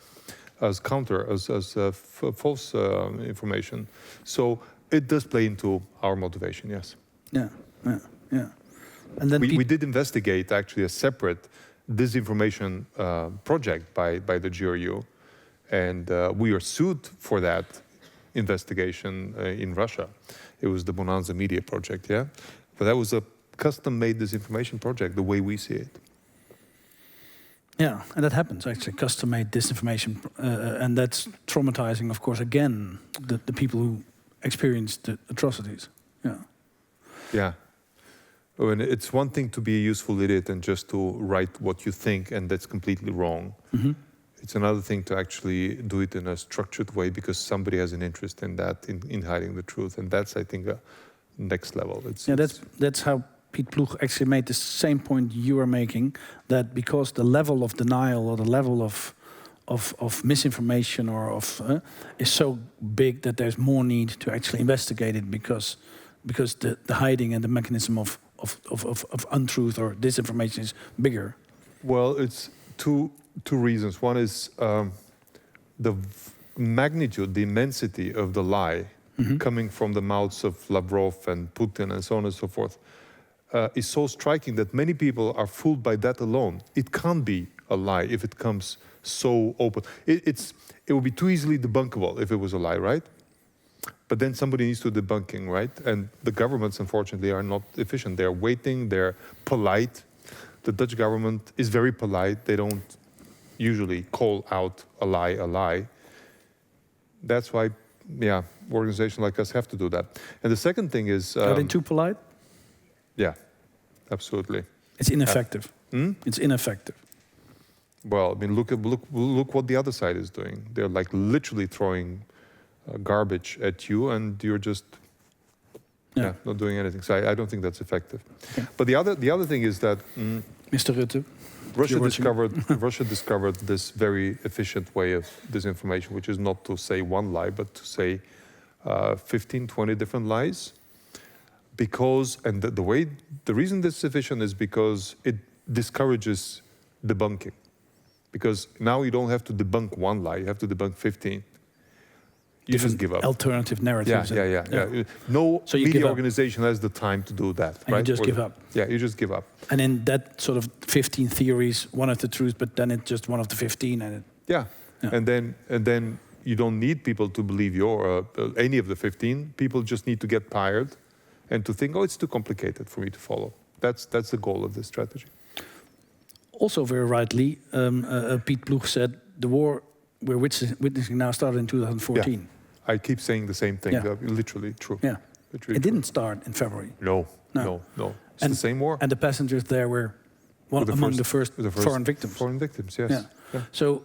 as false information. So it does play into our motivation, yes. Yeah. And then we did investigate actually a separate disinformation project by the GRU, and we are sued for that investigation in Russia. It was the Bonanza Media project, yeah? But that was a custom-made disinformation project, the way we see it. Yeah, and that happens actually, custom-made disinformation, and that's traumatizing, of course, again, the people who experienced the atrocities. Yeah. Yeah. And it's one thing to be a useful idiot and just to write what you think, and that's completely wrong. It's another thing to actually do it in a structured way because somebody has an interest in that, in hiding the truth, and that's, I think, a next level. That's how Piet Ploeg actually made the same point you are making, that because the level of denial or the level of misinformation or is so big that there's more need to actually investigate it because the hiding and the mechanism of untruth or disinformation is bigger. Well, it's two reasons. One is the magnitude, the immensity of the lie coming from the mouths of Lavrov and Putin and so on and so forth is so striking that many people are fooled by that alone. It can't be a lie if it comes so open. It would be too easily debunkable if it was a lie, right? But then somebody needs to debunking, right? And the governments, unfortunately, are not efficient. They're waiting, they're polite. The Dutch government is very polite. They don't usually call out a lie. That's why, organizations like us have to do that. And the second thing is... Are they too polite? Yeah, absolutely. It's ineffective. It's ineffective. Well, I mean, look what the other side is doing. They're like literally throwing garbage at you, and you're just not doing anything. So I don't think that's effective. Yeah. But the other thing is that Mr. Rutte. Russia discovered this very efficient way of disinformation, which is not to say one lie, but to say 15, 20 different lies. Because, and the reason this is efficient is because it discourages debunking. Because now you don't have to debunk one lie, you have to debunk 15. You just give up. Alternative narratives. Yeah. No so media organization has the time to do that, and right? You just give up. Yeah, you just give up. And in that sort of 15 theories, one of the truths, but then it's just one of the 15. And and then you don't need people to believe any of the 15. People just need to get tired and to think, oh, it's too complicated for me to follow. That's the goal of this strategy. Also, very rightly, Piet Ploeg said the war we're witnessing now started in 2014. Yeah. I keep saying the same thing. Literally true. Yeah. Literally it didn't start in February. No. It's the same war. And the passengers there were among the first foreign victims. Foreign victims, yes. Yeah. So,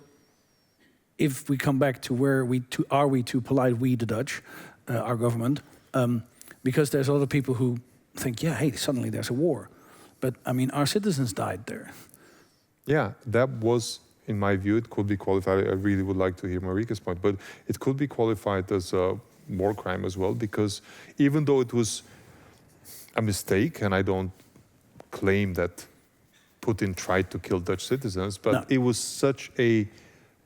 if we come back to where are we too polite, we the Dutch, our government, because there's a lot of people who think, hey, suddenly there's a war. But, I mean, our citizens died there. Yeah, that was, in my view, it could be qualified. I really would like to hear Marike's point, but it could be qualified as a war crime as well, because even though it was a mistake, and I don't claim that Putin tried to kill Dutch citizens, but it was such a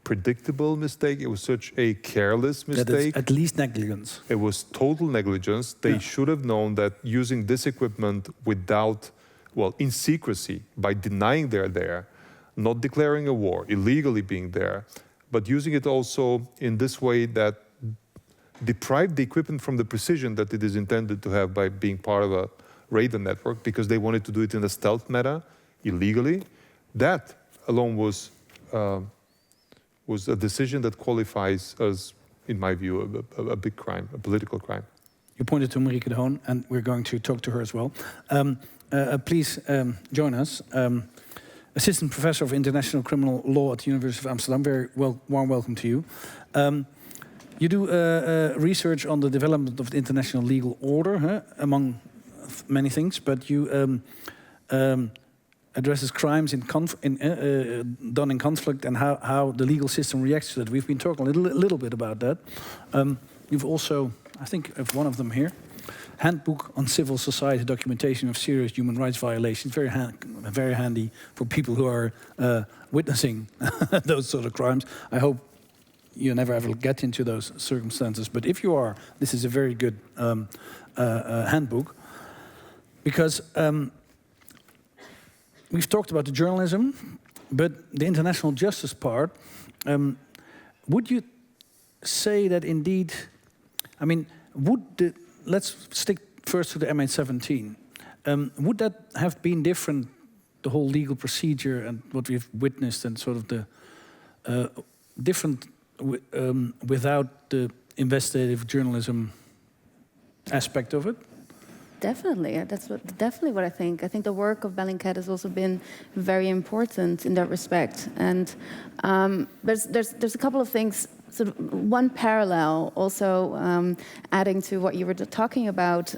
predictable mistake, it was such a careless mistake. That is at least negligence. It was total negligence. They should have known that using this equipment in secrecy, by denying they're there, not declaring a war, illegally being there, but using it also in this way that deprived the equipment from the precision that it is intended to have by being part of a radar network, because they wanted to do it in a stealth manner, illegally. That alone was a decision that qualifies as, in my view, a big crime, a political crime. You pointed to Marike de Hoon, and we're going to talk to her as well. Please join us. Assistant Professor of International Criminal Law at the University of Amsterdam. Very warm welcome to you. You do research on the development of the international legal order, among many things, but you addresses crimes done in conflict and how the legal system reacts to that. We've been talking a little bit about that. You've also, I think, of one of them here, Handbook on Civil Society Documentation of Serious Human Rights Violations. Very handy for people who are witnessing those sort of crimes. I hope you never ever get into those circumstances, but if you are, this is a very good handbook, because we've talked about the journalism, but the international justice part, would you say that indeed, I mean, let's stick first to the MH17. Would that have been different, the whole legal procedure and what we've witnessed, and sort of the different without the investigative journalism aspect of it? Definitely, that's definitely what I think. I think the work of Bellingcat has also been very important in that respect. And there's a couple of things. Sort of one parallel, also adding to what you were talking about,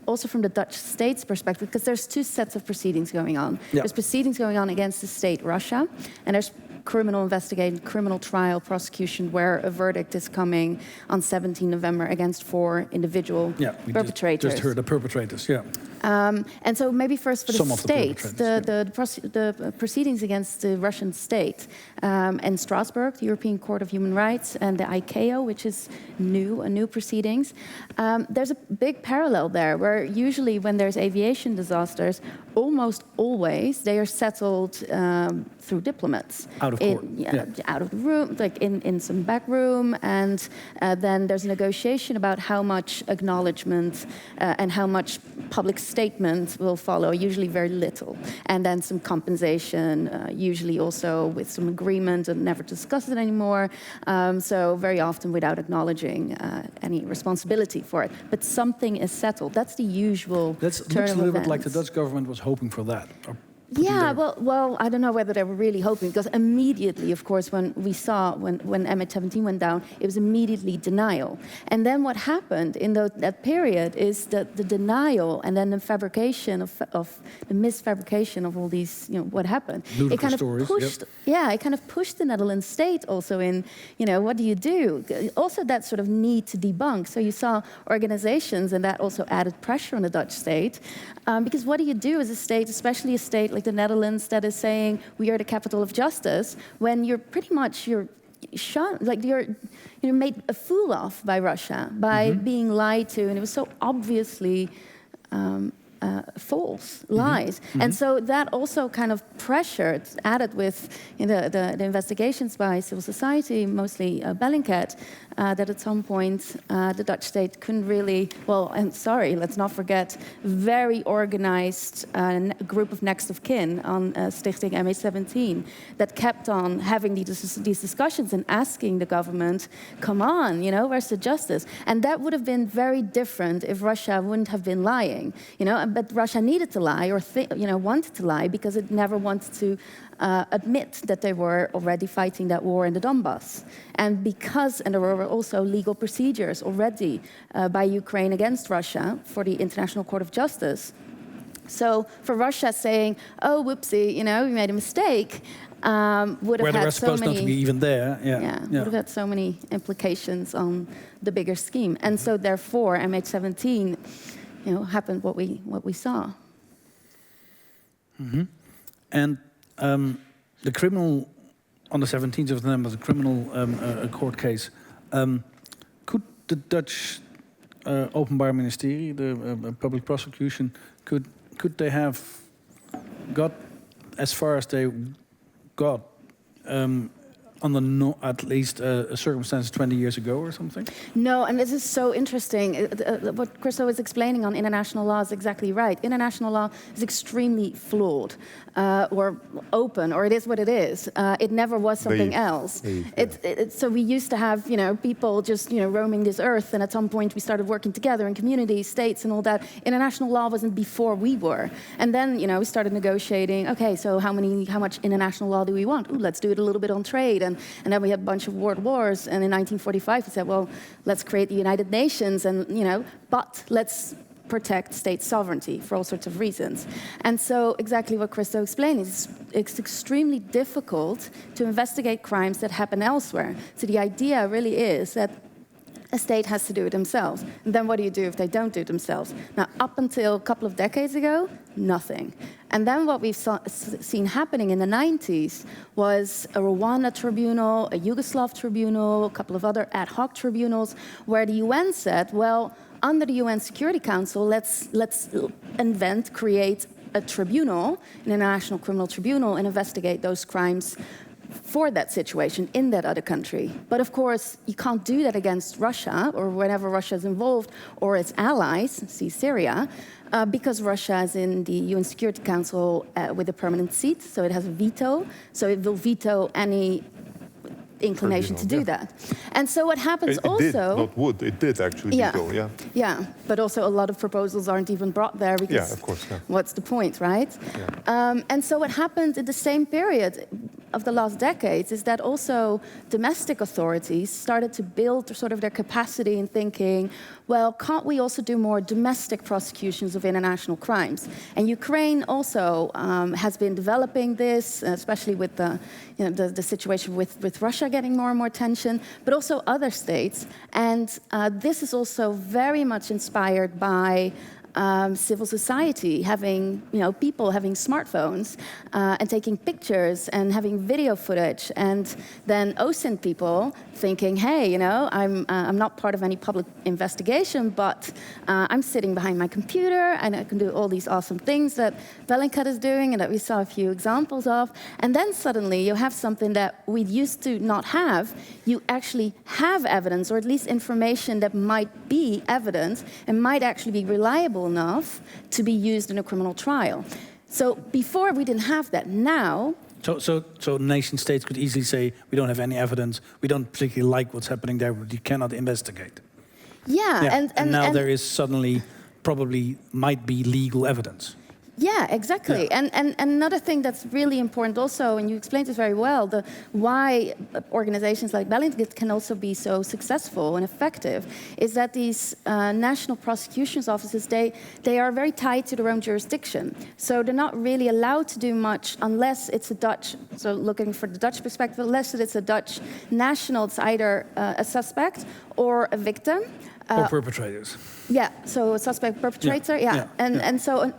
also from the Dutch state's perspective, because there's two sets of proceedings going on. Yeah. There's proceedings going on against the state Russia, and there's criminal investigation, criminal trial prosecution, where a verdict is coming on 17 November against 4 individual perpetrators. Just heard the perpetrators, yeah. And so maybe first for the state, the proceedings against the Russian state and Strasbourg, the European Court of Human Rights, and the ICAO, which is new proceedings. There's a big parallel there, where usually when there's aviation disasters, almost always they are settled through diplomats. Out of court. Out of the room, like in some back room, and then there's a negotiation about how much acknowledgement and how much public statement will follow, usually very little. And then some compensation, usually also with some agreement and never discuss it anymore. So very often without acknowledging any responsibility for it. But something is settled. That's the usual turn of events. Looks a little bit like the Dutch government was hoping for that. Yeah, well, I don't know whether they were really hoping, because immediately, of course, when we saw when MH17 went down, it was immediately denial. And then what happened in that period is that the denial and then the fabrication of the misfabrication of all these, what happened. Ludicrous it kind of stories, pushed, yeah, it kind of pushed the Netherlands state also in, what do you do? Also that sort of need to debunk. So you saw organizations, and that also added pressure on the Dutch state, because what do you do as a state, especially a state like the Netherlands that is saying we are the capital of justice, when you're pretty much shot, like you're made a fool of by Russia by being lied to, and it was so obviously false lies. And so that also kind of pressured, added with the investigations by civil society, mostly Bellingcat, that at some point the Dutch state couldn't really, well, and sorry, let's not forget, very organized group of next of kin on Stichting MH17 that kept on having these discussions and asking the government, come on, where's the justice? And that would have been very different if Russia wouldn't have been lying, but Russia needed to lie, or wanted to lie, because it never wanted to admit that they were already fighting that war in the Donbass. And there were also legal procedures already by Ukraine against Russia for the International Court of Justice. So for Russia saying, oh, whoopsie, we made a mistake, would have had so many... supposed not to be even there. Would have had so many implications on the bigger scheme. And so therefore, MH17, happened what we saw. And the criminal, on the 17th of November, the criminal court case, could the Dutch Openbaar Ministerie, the public prosecution, could they have got as far as they got under at least a circumstance 20 years ago or something? No, and this is so interesting. What Christo was explaining on international law is exactly right. International law is extremely flawed, or open, or it is what it is. It never was something else. So we used to have, people just, roaming this earth, and at some point we started working together in communities, states, and all that. International law wasn't before we were. And then, we started negotiating. Okay, so how much international law do we want? Ooh, let's do it a little bit on trade. And then we had a bunch of world wars. And in 1945, we said, well, let's create the United Nations, and but let's protect state sovereignty for all sorts of reasons. And so exactly what Christo explained is it's extremely difficult to investigate crimes that happen elsewhere. So the idea really is that a state has to do it themselves. And then what do you do if they don't do it themselves? Now, up until a couple of decades ago, nothing. And then what we've seen happening in the 90s was a Rwanda tribunal, a Yugoslav tribunal, a couple of other ad hoc tribunals, where the UN said, well, under the UN Security Council, let's create a tribunal, an international criminal tribunal, and investigate those crimes for that situation in that other country. But of course, you can't do that against Russia, or whenever Russia is involved, or its allies, see Syria, because Russia is in the UN Security Council with a permanent seat, so it has a veto, so it will veto any inclination to do that. And so what happens it did actually veto, Yeah, but also a lot of proposals aren't even brought there because of course, what's the point, right? And so what happened in the same period of the last decades is that also domestic authorities started to build sort of their capacity in thinking, well, can't we also do more domestic prosecutions of international crimes? And Ukraine also has been developing this, especially with the situation with Russia getting more and more tension, but also other states. And this is also very much inspired by civil society, having people having smartphones and taking pictures and having video footage, and then OSINT people thinking, hey, I'm not part of any public investigation, but I'm sitting behind my computer and I can do all these awesome things that Bellingcat is doing and that we saw a few examples of. And then suddenly you have something that we used to not have. You actually have evidence, or at least information that might be evidence and might actually be reliable enough to be used in a criminal trial. So before we didn't have that. Now, So nation states could easily say, we don't have any evidence, we don't particularly like what's happening there, we cannot investigate. Yeah. And now there is suddenly probably might be legal evidence. Yeah, exactly. Yeah. And another thing that's really important also, and you explained it very well, why organizations like Bellingcat can also be so successful and effective, is that these national prosecutions offices, they are very tied to their own jurisdiction. So they're not really allowed to do much unless it's a Dutch, so looking for the Dutch perspective, unless it's a Dutch national, it's either a suspect or a victim. Or perpetrators. Yeah, so a suspect perpetrator,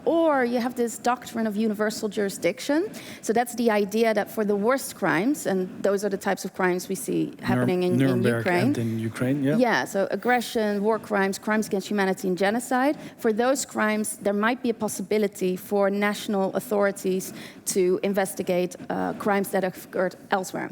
or you have this doctrine of universal jurisdiction. So that's the idea that for the worst crimes, and those are the types of crimes we see happening in Ukraine. And in Ukraine, yeah. Yeah, so aggression, war crimes, crimes against humanity, and genocide. For those crimes, there might be a possibility for national authorities to investigate crimes that have occurred elsewhere.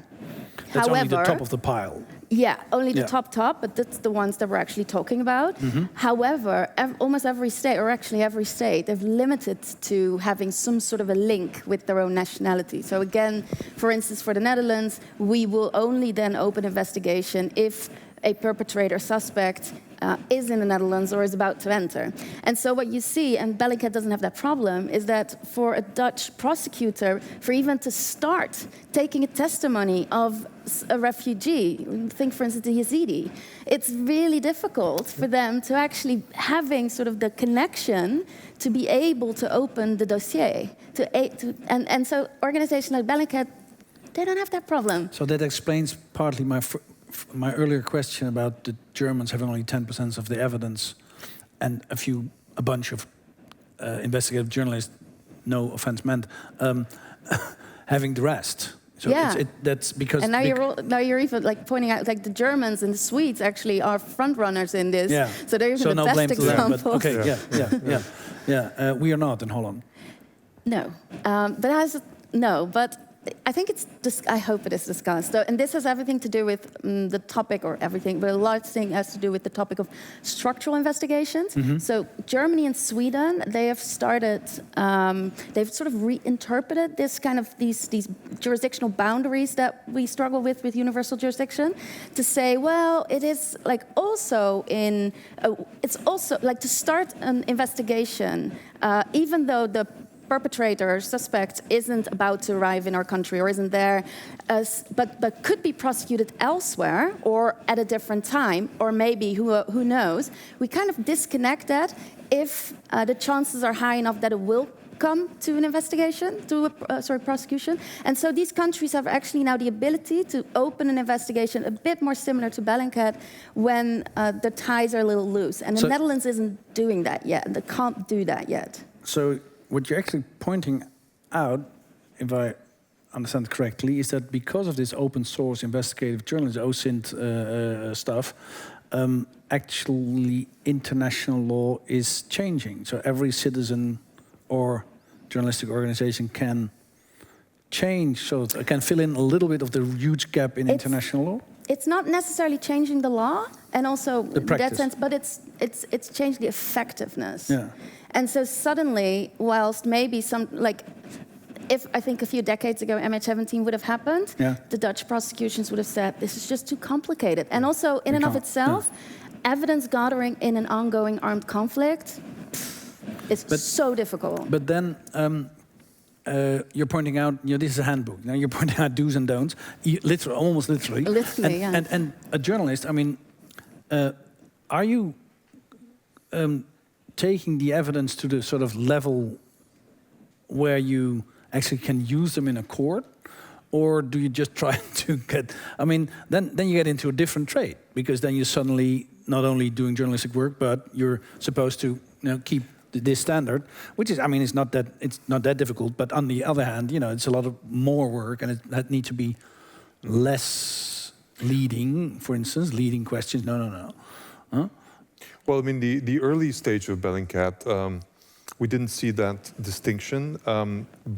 That's only the top of the pile. Yeah, only the top, but that's the ones that we're actually talking about. However, almost every state, or actually every state, they've limited to having some sort of a link with their own nationality. So again, for instance, for the Netherlands, we will only then open investigation if a perpetrator suspect is in the Netherlands or is about to enter. And so what you see, and Bellingcat doesn't have that problem, is that for a Dutch prosecutor, for even to start taking a testimony of a refugee, think for instance the Yazidi, it's really difficult for them to actually having sort of the connection to be able to open the dossier. And so organizations like Bellingcat, they don't have that problem. So that explains partly my earlier question about the Germans having only 10% of the evidence and a bunch of investigative journalists, no offense meant, having the rest. So that's because... And now you're even like pointing out like the Germans and the Swedes actually are front runners in this. Yeah. So they're even so the no best blame to them, example. but okay, yeah. We are not in Holland. No, but I think I hope it is discussed. So, and this has everything to do with the topic, or everything, but a lot of things has to do with the topic of structural investigations. So Germany and Sweden, they have started, they've sort of reinterpreted this kind of these jurisdictional boundaries that we struggle with universal jurisdiction, to say, well, it is like also it's also like to start an investigation, even though the perpetrator, suspect, isn't about to arrive in our country or isn't there, but could be prosecuted elsewhere or at a different time, or maybe, who knows, we kind of disconnect that if the chances are high enough that it will come to an investigation, to a prosecution. And so these countries have actually now the ability to open an investigation a bit more similar to Bellingcat when the ties are a little loose. And the Netherlands isn't doing that yet. They can't do that yet. So what you're actually pointing out, if I understand correctly, is that because of this open source investigative journalism, OSINT stuff, actually international law is changing. So every citizen or journalistic organization can change, so it can fill in a little bit of the huge gap in international law? It's not necessarily changing the law, and also the in practice. that sense, but it's changed the effectiveness. Yeah. And so suddenly, whilst maybe if I think a few decades ago MH17 would have happened, the Dutch prosecutions would have said, this is just too complicated. And also, in and of itself, evidence gathering in an ongoing armed conflict is so difficult. But then you're pointing out, this is a handbook. Now you're pointing out do's and don'ts, almost literally. Literally, and a journalist, I mean, are you taking the evidence to the sort of level where you actually can use them in a court, or do you just try to get? I mean, then you get into a different trade, because then you're suddenly not only doing journalistic work, but you're supposed to keep this standard, which is, I mean, it's not that difficult. But on the other hand, it's a lot of more work, and it needs to be less leading. For instance, leading questions. No. Huh? Well, I mean, the early stage of Bellingcat, we didn't see that distinction,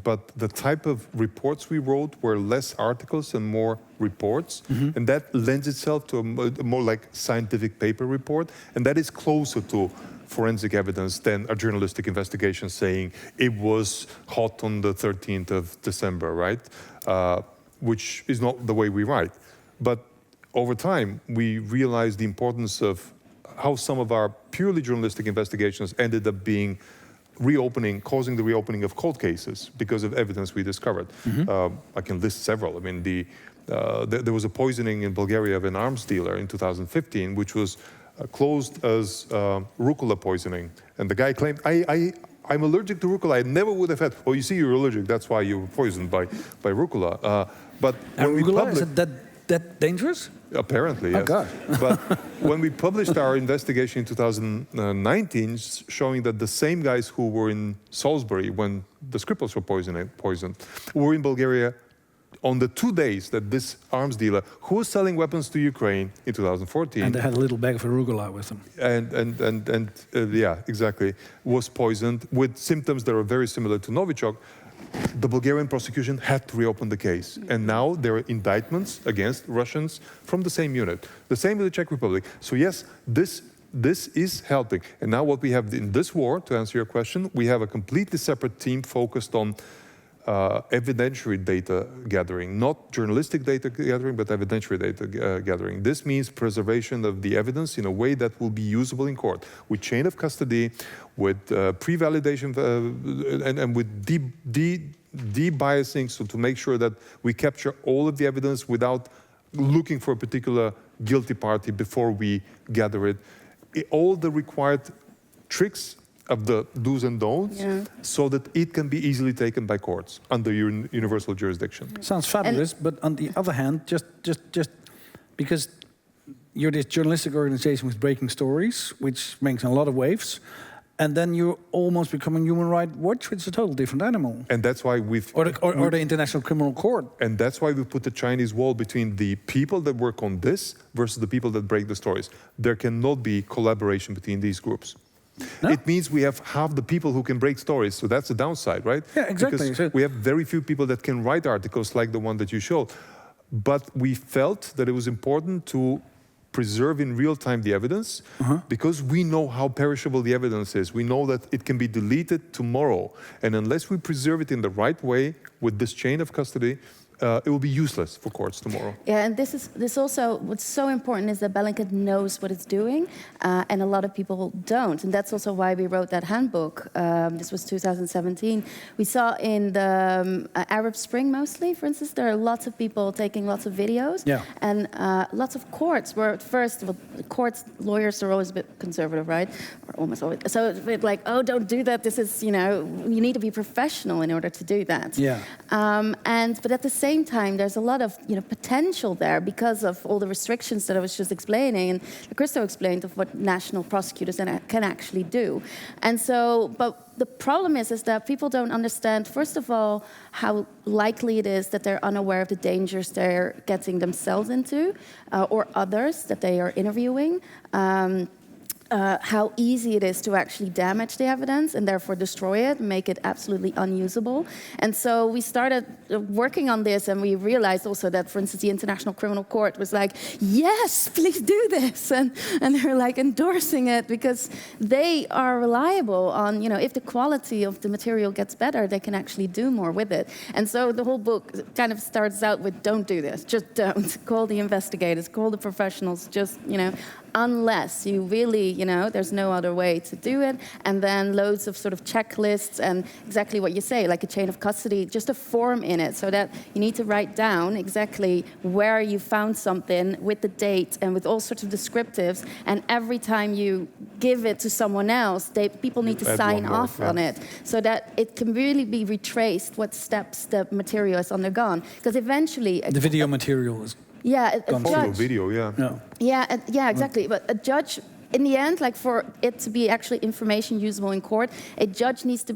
but the type of reports we wrote were less articles and more reports, and that lends itself to a more like scientific paper report, and that is closer to forensic evidence than a journalistic investigation saying it was hot on the 13th of December, right? Which is not the way we write. But over time, we realized the importance of how some of our purely journalistic investigations ended up being causing the reopening of cold cases because of evidence we discovered. I can list several. I mean, there was a poisoning in Bulgaria of an arms dealer in 2015, which was closed as rucola poisoning. And the guy claimed, I'm allergic to rucola. I never would have had. Oh, you see, you're allergic. That's why you were poisoned by rucola. But when we Arugula, is it that dangerous? Apparently, yes. Oh, God. But when we published our investigation in 2019, showing that the same guys who were in Salisbury when the Skripals were poisoned were in Bulgaria on the 2 days that this arms dealer, who was selling weapons to Ukraine in 2014, And they had a little bag of arugula with them. and yeah, exactly, was poisoned with symptoms that are very similar to Novichok. The Bulgarian prosecution had to reopen the case. And now there are indictments against Russians from the same unit. The same with the Czech Republic. So yes, this is helping. And now what we have in this war, to answer your question, we have a completely separate team focused on evidentiary data gathering, not journalistic data gathering, but evidentiary data gathering. This means preservation of the evidence in a way that will be usable in court, with chain of custody, with pre-validation, and with de-biasing, so to make sure that we capture all of the evidence without looking for a particular guilty party before we gather it. All the required tricks of the do's and don'ts, so that it can be easily taken by courts under universal jurisdiction. Sounds fabulous, but on the other hand, just because you're this journalistic organization with breaking stories, which makes a lot of waves, and then you almost become a Human Rights Watch, which is a total different animal. And that's why Or the International Criminal Court. And that's why we put the Chinese wall between the people that work on this versus the people that break the stories. There cannot be collaboration between these groups. No? It means we have half the people who can break stories, so that's the downside, right? Yeah, exactly. Because we have very few people that can write articles like the one that you showed. But we felt that it was important to preserve in real time the evidence, because we know how perishable the evidence is. We know that it can be deleted tomorrow. And unless we preserve it in the right way with this chain of custody, it will be useless for courts tomorrow. Yeah, and this also, what's so important is that Bellingcat knows what it's doing, and a lot of people don't. And that's also why we wrote that handbook. This was 2017. We saw in the Arab Spring mostly, for instance, there are lots of people taking lots of videos. Yeah. And lots of courts were at first, well, courts, lawyers are always a bit conservative, right? Or almost always. So it's a bit like, oh, don't do that. This is, you need to be professional in order to do that. Yeah. But at the same time, there's a lot of potential there because of all the restrictions that I was just explaining, and Christo explained of what national prosecutors can actually do. And so, but the problem is that people don't understand, first of all, how likely it is that they're unaware of the dangers they're getting themselves into, or others that they are interviewing. How easy it is to actually damage the evidence and therefore destroy it, make it absolutely unusable. And so we started working on this, and we realized also that, for instance, the International Criminal Court was like, yes, please do this. And they're like endorsing it because they are reliable on, if the quality of the material gets better, they can actually do more with it. And so the whole book kind of starts out with, don't do this, just don't. Call the investigators, call the professionals, just, unless you really, there's no other way to do it. And then loads of sort of checklists and exactly what you say, like a chain of custody, just a form in it so that you need to write down exactly where you found something with the date and with all sorts of descriptives. And every time you give it to someone else, people need to sign off on it so that it can really be retraced what steps the material has undergone. Because eventually... The video material is... Yeah, a judge... video, yeah. No. Yeah, exactly. But a judge, in the end, like for it to be actually information usable in court, a judge needs to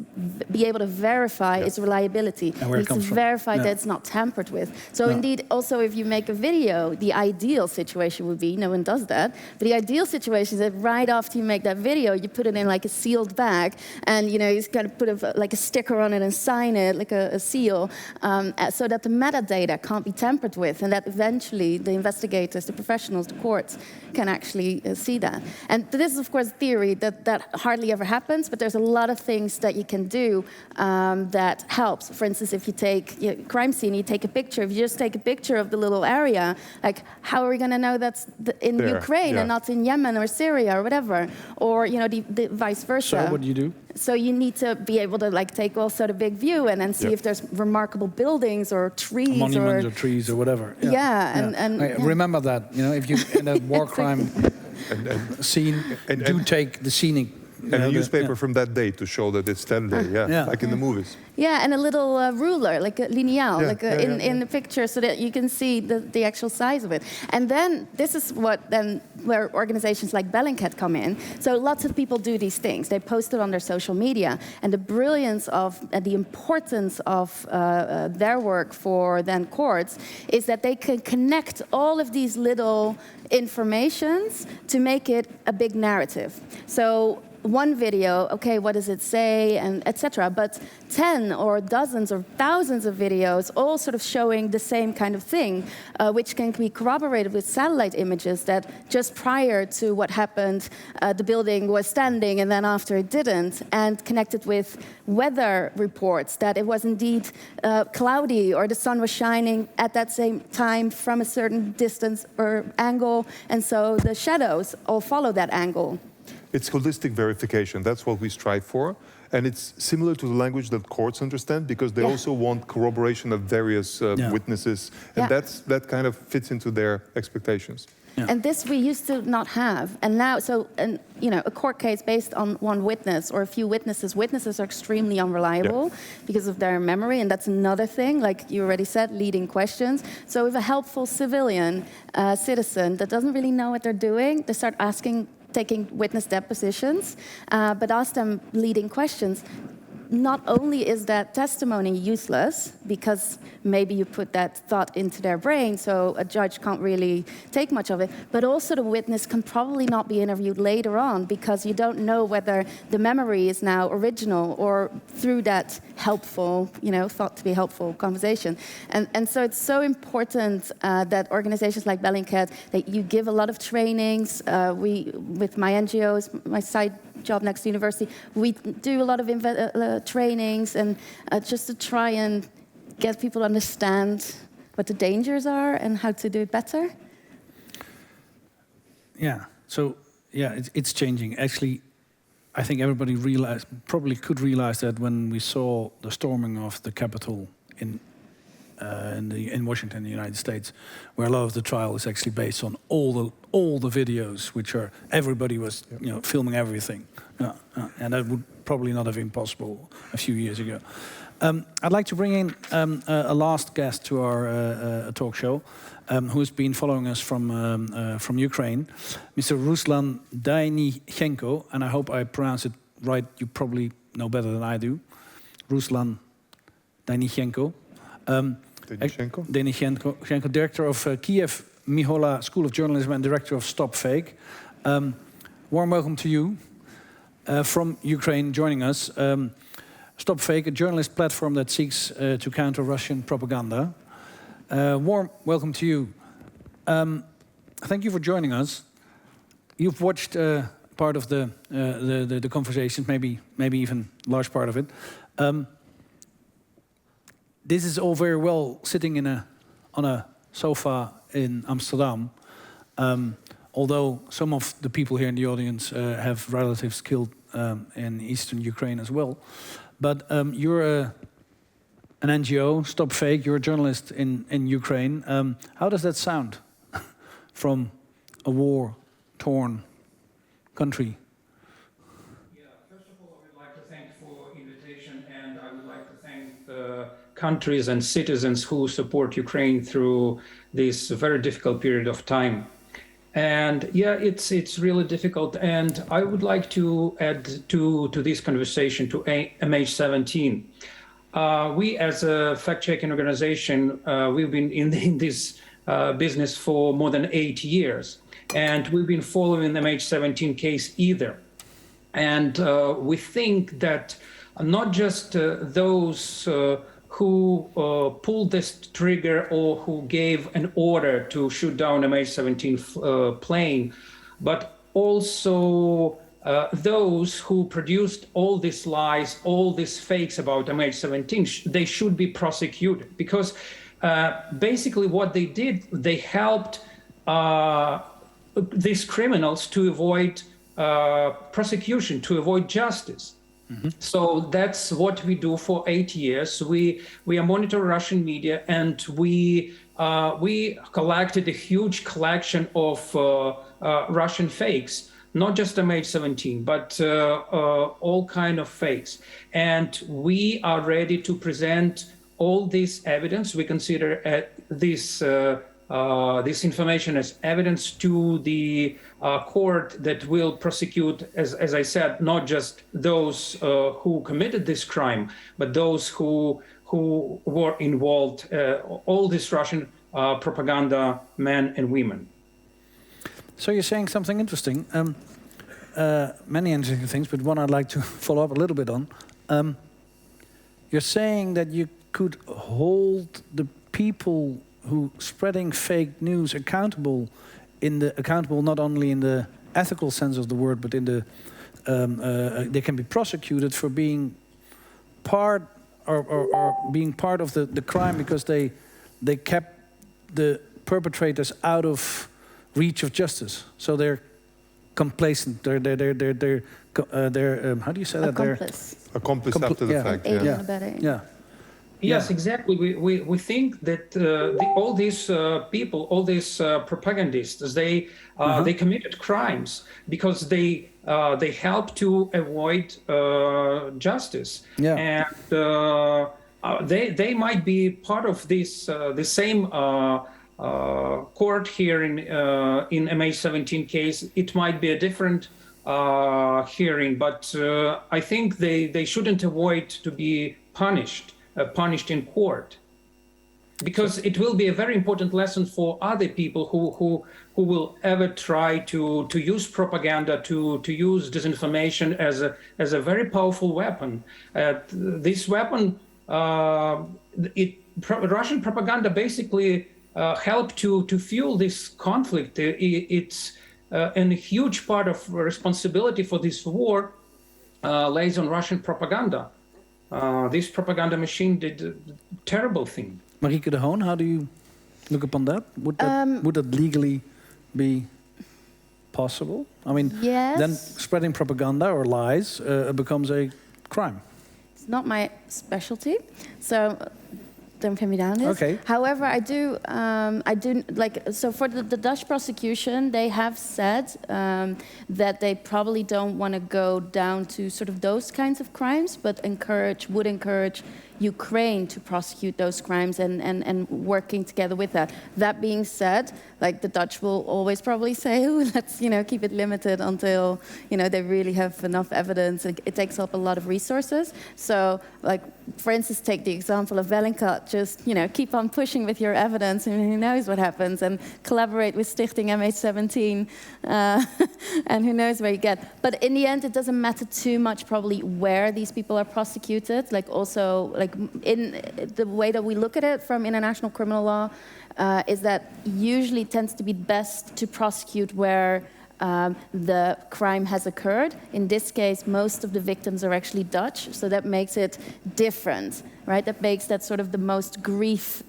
be able to verify its reliability. And where it comes from. Verify that it's not tampered with. So indeed, also if you make a video, the ideal situation would be, no one does that, but the ideal situation is that right after you make that video, you put it in like a sealed bag, and you kind of put a sticker on it and sign it, like a seal, so that the metadata can't be tampered with, and that eventually the investigators, the professionals, the courts can actually see that. And this is, of course, theory that hardly ever happens, but there's a lot of things that you can do that helps. For instance, if you take a crime scene, you take a picture. If you just take a picture of the little area, like, how are we going to know that's in Ukraine and not in Yemen or Syria or whatever? Or, you know, the vice versa. So what do you do? So you need to be able to like take also the big view and then see if there's remarkable buildings or trees monuments or trees or whatever. And remember that, you know, if you in a war crime scene, do take the scenic and a newspaper from that day to show that it's that day, like in the movies. Yeah, and a little ruler, like a lineal, in the picture, so that you can see the actual size of it. And then this is where organizations like Bellingcat come in. So lots of people do these things. They post it on their social media. And the brilliance of, the importance of their work for then courts is that they can connect all of these little informations to make it a big narrative. So one video, okay, what does it say, and etc. But 10 or dozens or thousands of videos, all sort of showing the same kind of thing, which can be corroborated with satellite images that just prior to what happened, the building was standing, and then after it didn't, and connected with weather reports that it was indeed cloudy or the sun was shining at that same time from a certain distance or angle, and so the shadows all follow that angle. It's holistic verification. That's what we strive for. And it's similar to the language that courts understand, because they also want corroboration of various witnesses. And that kind of fits into their expectations. Yeah. And this we used to not have. And now, you know, a court case based on one witness or a few witnesses are extremely unreliable because of their memory. And that's another thing, like you already said, leading questions. So if a helpful civilian citizen that doesn't really know what they're doing, they start taking witness depositions, but ask them leading questions. Not only is that testimony useless, because maybe you put that thought into their brain, so a judge can't really take much of it, but also the witness can probably not be interviewed later on, because you don't know whether the memory is now original or through that helpful, you know, thought to be helpful conversation. And so it's so important that organizations like Bellingcat, that you give a lot of trainings. With my NGOs, my side job next to university, we do a lot of trainings and just to try and get people to understand what the dangers are and how to do it better. Yeah, so it's changing. Actually, I think everybody could realize that when we saw the storming of the Capitol in Washington, the United States, where a lot of the trial is actually based on all the videos, which are everybody was filming everything, and that would probably not have been possible a few years ago. I'd like to bring in a last guest to our talk show, who's been following us from Ukraine, Mr. Ruslan Dainichenko, and I hope I pronounce it right. You probably know better than I do. Ruslan Dainichenko. Dainichenko, director of Kiev Mihola School of Journalism and director of Stop Fake. Warm welcome to you from Ukraine joining us. Stop Fake, a journalist platform that seeks to counter Russian propaganda. Warm welcome to you. Thank you for joining us. You've watched part of the conversation, maybe even large part of it. This is all very well sitting on a sofa in Amsterdam, although some of the people here in the audience have relatives killed in eastern Ukraine as well. But you're an NGO, Stop Fake, you're a journalist in Ukraine. How does that sound from a war-torn country? First of all, I would like to thank you for the invitation, and I would like to thank the countries and citizens who support Ukraine through this very difficult period of time. And it's really difficult. And I would like to add to this conversation to MH17. We, as a fact-checking organization, we've been in this business for more than 8 years, and we've been following the MH17 case either. And we think that not just those who pulled this trigger or who gave an order to shoot down MH17 plane, but also those who produced all these lies, all these fakes about MH17, they should be prosecuted, because basically what they did, they helped these criminals to avoid prosecution, to avoid justice. So that's what we do for 8 years. We monitor Russian media, and we collected a huge collection of Russian fakes, not just MH17, but all kind of fakes. And we are ready to present all this evidence. We consider this information as evidence to the court that will prosecute, as I said, not just those who committed this crime, but those who were involved, all this Russian propaganda men and women. So you're saying something interesting, many interesting things, but one I'd like to follow up a little bit on. You're saying that you could hold the people who spreading fake news accountable not only in the ethical sense of the word, but in the they can be prosecuted for being part or being part of the crime, because they kept the perpetrators out of reach of justice. So they're complacent. They're how do you say that? Accomplice. Accomplice after the fact. Aiding Yeah. and abetting. Yeah. Yes, exactly. We think that all these people, all these propagandists, they committed crimes because they help to avoid justice. Yeah. And they might be part of this the same court hearing in MH17 case. It might be a different hearing, but I think they shouldn't avoid to be punished in court, because it will be a very important lesson for other people who will ever try to use propaganda, to use disinformation as a very powerful weapon. This weapon, Russian propaganda basically helped to fuel this conflict. It's and a huge part of responsibility for this war lays on Russian propaganda. This propaganda machine did a terrible thing. Marieke de Hoon, how do you look upon that? Would that legally be possible? I mean, Yes. then spreading propaganda or lies becomes a crime. It's not my specialty, so don't pin me down this. Okay. However, I do like, so for the Dutch prosecution, they have said that they probably don't want to go down to sort of those kinds of crimes, but would encourage Ukraine to prosecute those crimes and working together with that. That being said, like, the Dutch will always probably say, oh, let's keep it limited until they really have enough evidence. It takes up a lot of resources. So, like, for instance, take the example of Bellingcat. Just keep on pushing with your evidence, and who knows what happens. And collaborate with Stichting MH17, and who knows where you get. But in the end, it doesn't matter too much probably where these people are prosecuted. Like, also, like, in the way that we look at it from international criminal law, is that usually tends to be best to prosecute where the crime has occurred. In this case, most of the victims are actually Dutch, so that makes it different, right? That makes that sort of the most grief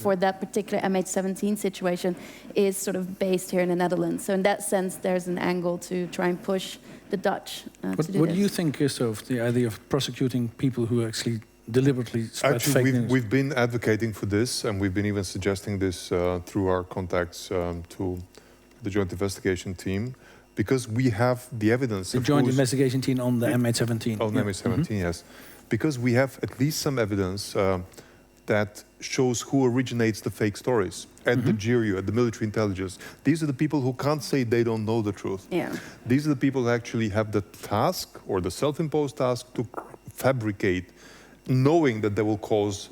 for that particular MH17 situation is sort of based here in the Netherlands. So in that sense, there's an angle to try and push the Dutch to do What this. do you think, Christo, of the idea of prosecuting people who actually deliberately spread fake Actually, news? we've been advocating for this, and we've been even suggesting this through our contacts to the Joint Investigation Team, because we have the evidence. The Joint Investigation Team on the MH17. On the MH17, yes. Because we have at least some evidence that shows who originates the fake stories at the GRU, at the military intelligence. These are the people who can't say they don't know the truth. Yeah. These are the people who actually have the task, or the self-imposed task, to fabricate, knowing that they will cause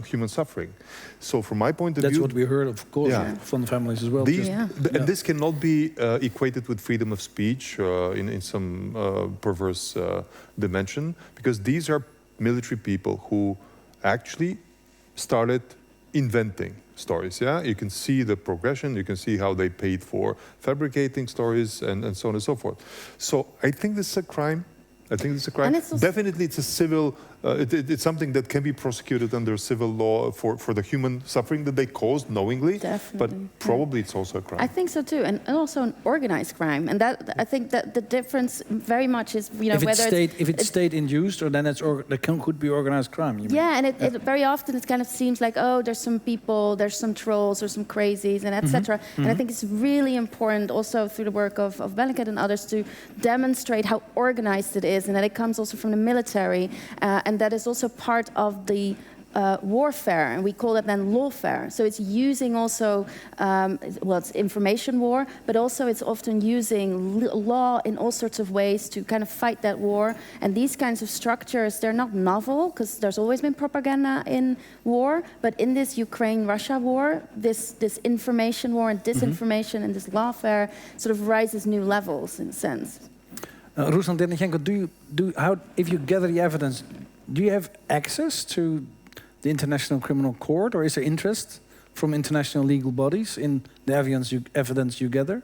human suffering. So from my point of view... That's what we heard, of course, Yeah. from the families as well. These, Yeah. And this cannot be equated with freedom of speech in some perverse dimension, because these are military people who actually started inventing stories. Yeah, you can see the progression. You can see how they paid for fabricating stories and so on and so forth. So I think this is a crime. I think it's a crime. And it's also Definitely, it's a civil. It's something that can be prosecuted under civil law for the human suffering that they caused knowingly. Definitely, But yeah. probably it's also a crime. I think so too, and also an organized crime. And that I think that the difference very much is, you know, If it's state-induced, or then could be organized crime. You mean? yeah, and it very often it kind of seems like, oh, there's some people, there's some trolls, there's some crazies, and etc. And I think it's really important also through the work of Bellingcat and others to demonstrate how organized it is, and that it comes also from the military, and that is also part of the warfare, and we call it then lawfare. So it's using also, well, it's information war, but also it's often using law in all sorts of ways to kind of fight that war. And these kinds of structures, they're not novel, because there's always been propaganda in war, but in this Ukraine-Russia war, this information war and disinformation and this lawfare sort of rises new levels in a sense. Ruslan Dernitjenko, if you gather the evidence, do you have access to the International Criminal Court, or is there interest from international legal bodies in the evidence you gather?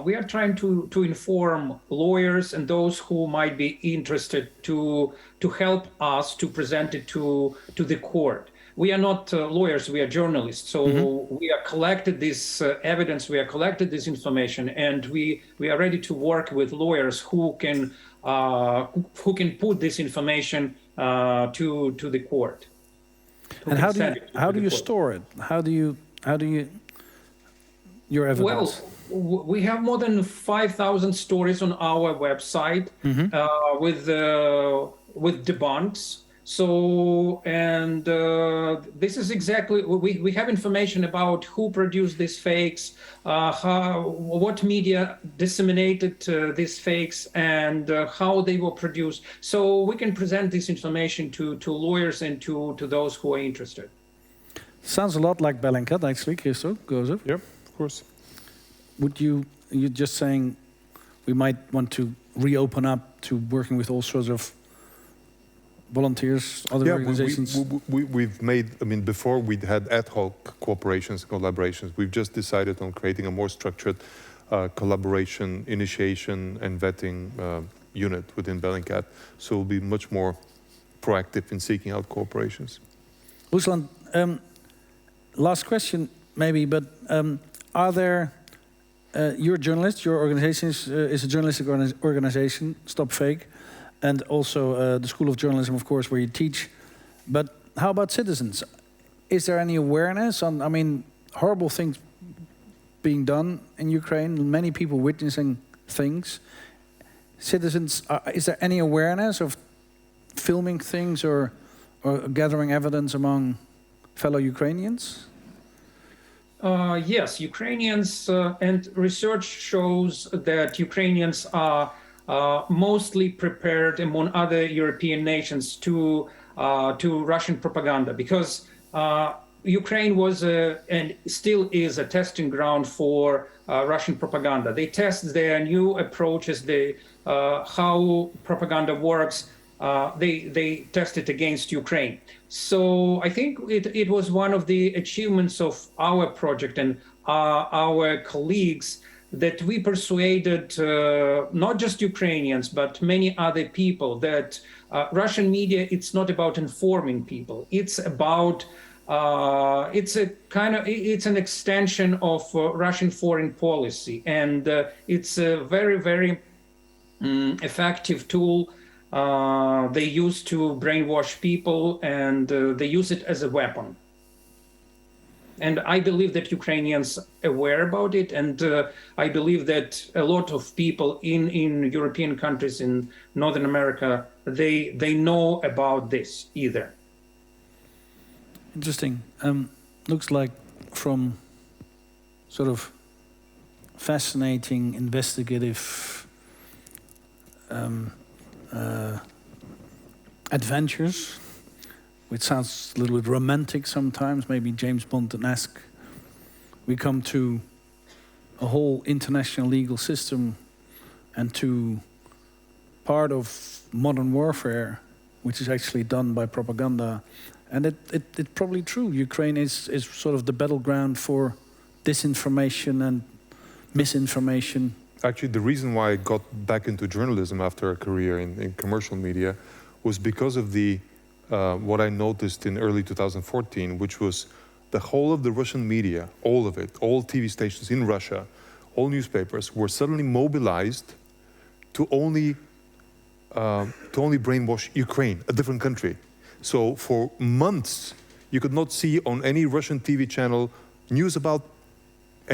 We are trying to inform lawyers and those who might be interested to help us to present it to the court. We are not lawyers, we are journalists. So we are collected this evidence, we are collected this information, and we are ready to work with lawyers who can put this information to the court. And how do you store it? How do you your evidence? Well, we have more than 5,000 stories on our website with debunks. So, and this is exactly, we have information about who produced these fakes, what media disseminated these fakes, and how they were produced. So we can present this information to lawyers and to those who are interested. Sounds a lot like Bellingcat, actually, Christo Grozev. Yep, of course. Would you're just saying we might want to reopen up to working with all sorts of volunteers, other organizations? We've made, I mean, before we had ad hoc cooperations, collaborations. We've just decided on creating a more structured collaboration, initiation and vetting unit within Bellingcat. So we'll be much more proactive in seeking out cooperations. Ruslan, last question maybe, but are there, you're a journalist, your organization is a journalistic organization, Stop Fake, and also the School of Journalism, of course, where you teach. But how about citizens? Is there any awareness on, I mean, horrible things being done in Ukraine, many people witnessing things. Citizens, is there any awareness of filming things or gathering evidence among fellow Ukrainians? Yes, Ukrainians, and research shows that Ukrainians are mostly prepared among other European nations to Russian propaganda, because Ukraine was and still is a testing ground for Russian propaganda. They test their new approaches, how propaganda works. They test it against Ukraine. So I think it was one of the achievements of our project and our colleagues that we persuaded not just Ukrainians, but many other people that Russian media, it's not about informing people. It's about, it's an extension of Russian foreign policy. And it's a very, very effective tool they use to brainwash people, and they use it as a weapon. And I believe that Ukrainians are aware about it, and I believe that a lot of people in European countries, in Northern America, they know about this either. Interesting. Looks like from sort of fascinating investigative adventures, which sounds a little bit romantic sometimes, maybe James Bond-esque. We come to a whole international legal system and to part of modern warfare, which is actually done by propaganda. And it's probably true. Ukraine is sort of the battleground for disinformation and misinformation. Actually, the reason why I got back into journalism after a career in commercial media was because of the what I noticed in early 2014, which was the whole of the Russian media, all of it, all TV stations in Russia, all newspapers were suddenly mobilized to only brainwash Ukraine, a different country. So for months, you could not see on any Russian TV channel news about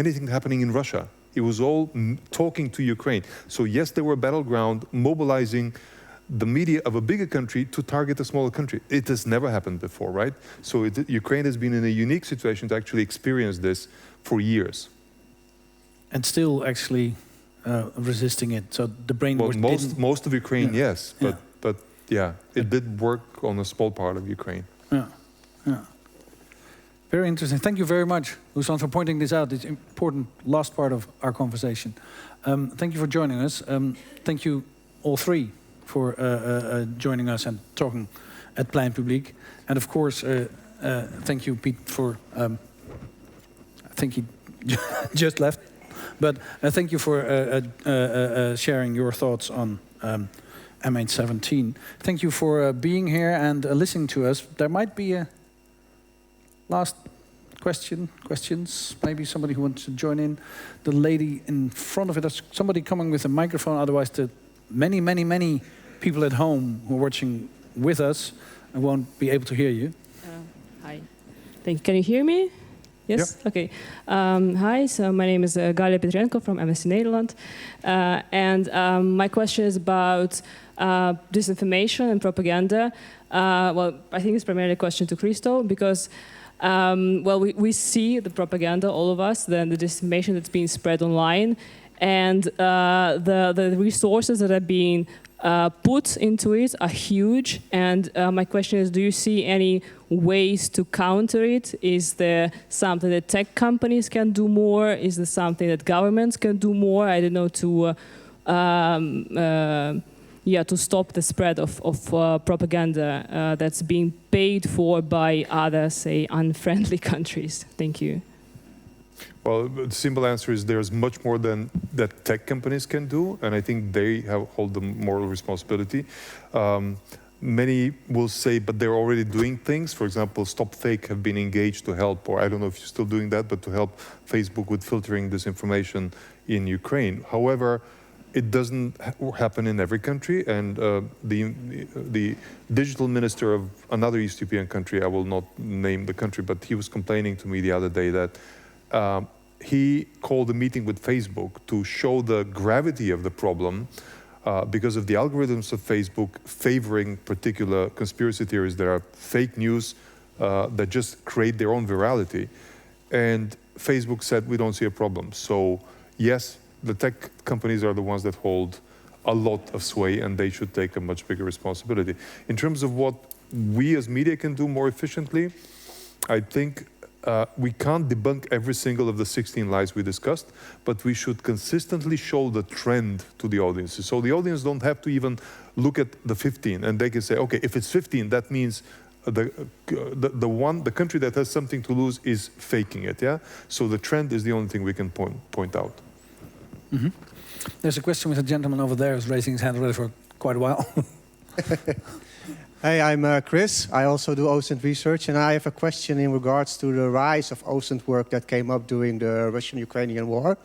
anything happening in Russia. It was all talking to Ukraine. So yes, they were battleground, mobilizing the media of a bigger country to target a smaller country. It has never happened before, right? So Ukraine has been in a unique situation to actually experience this for years. And still actually resisting it. So the brainwash most of Ukraine, yes. But yeah, it did work on a small part of Ukraine. Yeah, yeah. Very interesting. Thank you very much, Ruslan, for pointing this out. It's an important last part of our conversation. Thank you for joining us. Thank you all three for joining us and talking at Plein Publiek. And of course, thank you, Piet, for... I think he just left. But thank you for sharing your thoughts on MH17. Thank you for being here and listening to us. There might be a last questions. Maybe somebody who wants to join in. The lady in front of it. There's somebody coming with a microphone. Otherwise, the many people at home who are watching with us won't be able to hear you. Hi. Thank you. Can you hear me? Yes? Yep. Okay. Hi, so my name is Galia Petrenko from MSc Nederland. And my question is about disinformation and propaganda. Well, I think it's primarily a question to Christo, because well, we see the propaganda, all of us, the disinformation that's being spread online, and the resources that are being put into it are huge. And my question is, do you see any ways to counter it? Is there something that tech companies can do more? Is there something that governments can do more? I don't know, to stop the spread of propaganda that's being paid for by other, say, unfriendly countries. Thank you. Well, the simple answer is there's much more than that tech companies can do, and I think they hold the moral responsibility. Many will say, but they're already doing things. For example, Stop Fake have been engaged to help, or I don't know if you're still doing that, but to help Facebook with filtering disinformation in Ukraine. However, it doesn't happen in every country, and the digital minister of another East European country, I will not name the country, but he was complaining to me the other day that he called a meeting with Facebook to show the gravity of the problem because of the algorithms of Facebook favoring particular conspiracy theories that are fake news that just create their own virality. And Facebook said, we don't see a problem. So yes, the tech companies are the ones that hold a lot of sway, and they should take a much bigger responsibility. In terms of what we as media can do more efficiently, I think we can't debunk every single of the 16 lies we discussed, but we should consistently show the trend to the audiences. So the audience don't have to even look at the 15, and they can say, okay, if it's 15, that means the country that has something to lose is faking it, yeah? So the trend is the only thing we can point out. Mm-hmm. There's a question with a gentleman over there who's raising his hand already for quite a while. Hey, I'm Chris. I also do OSINT research, and I have a question in regards to the rise of OSINT work that came up during the Russian-Ukrainian war.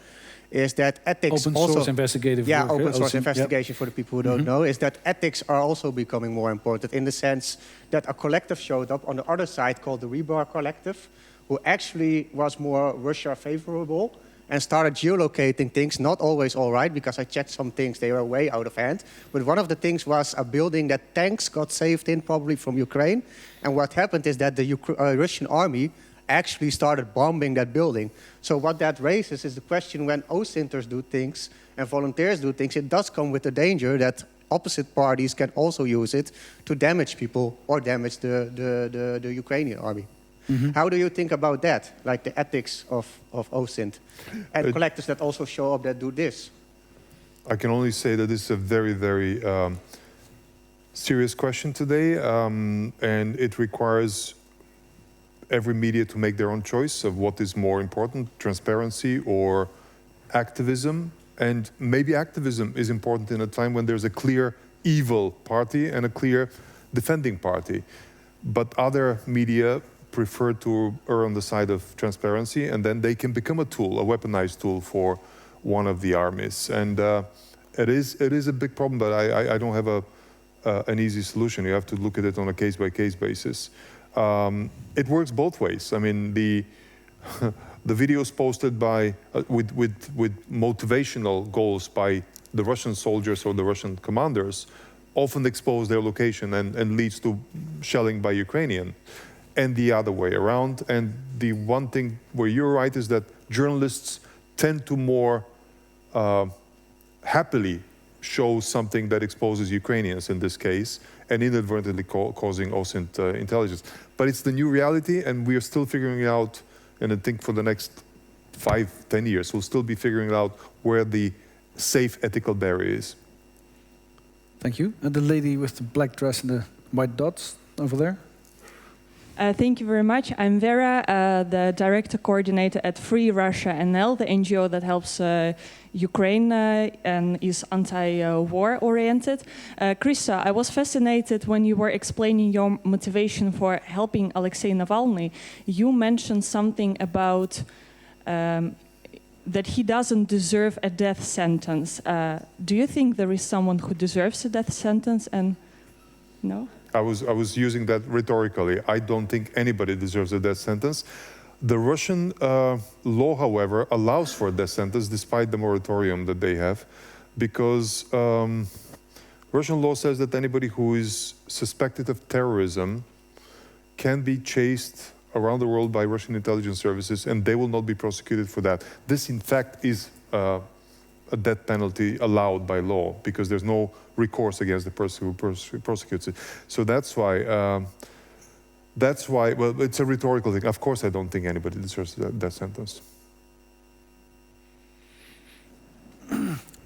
Is that ethics open also... source investigative work, open source OSINT, investigation, for the people who don't know, is that ethics are also becoming more important, in the sense that a collective showed up on the other side called the Rebar Collective, who actually was more Russia favorable, and started geolocating things, not always all right, because I checked some things, they were way out of hand. But one of the things was a building that tanks got saved in, probably from Ukraine. And what happened is that the Russian army actually started bombing that building. So what that raises is the question, when OSINTers do things and volunteers do things, it does come with the danger that opposite parties can also use it to damage people or damage the Ukrainian army. Mm-hmm. How do you think about that, like the ethics of OSINT and collectors that also show up that do this? I can only say that this is a very, very serious question today, and it requires every media to make their own choice of what is more important, transparency or activism. And maybe activism is important in a time when there's a clear evil party and a clear defending party. But other media prefer to err on the side of transparency, and then they can become a tool, a weaponized tool for one of the armies. And it is a big problem, but I don't have an easy solution. You have to look at it on a case-by-case basis. It works both ways. I mean, the videos posted by with motivational goals by the Russian soldiers or the Russian commanders often expose their location and leads to shelling by Ukrainian, and the other way around. And the one thing where you're right is that journalists tend to more happily show something that exposes Ukrainians in this case, and inadvertently causing OSINT intelligence. But it's the new reality, and we are still figuring it out, and I think for the next 5-10 years, we'll still be figuring out where the safe ethical barrier is. Thank you. And the lady with the black dress and the white dots over there. Thank you very much. I'm Vera, the director coordinator at Free Russia NL, the NGO that helps Ukraine and is anti-war oriented. Christo, I was fascinated when you were explaining your motivation for helping Alexei Navalny. You mentioned something about that he doesn't deserve a death sentence. Do you think there is someone who deserves a death sentence? And no? I was using that rhetorically. I don't think anybody deserves a death sentence. The Russian law, however, allows for a death sentence despite the moratorium that they have, because Russian law says that anybody who is suspected of terrorism can be chased around the world by Russian intelligence services, and they will not be prosecuted for that. This, in fact, is a death penalty allowed by law, because there's no recourse against the person who prosecutes it. So that's why, well, it's a rhetorical thing. Of course, I don't think anybody deserves that sentence.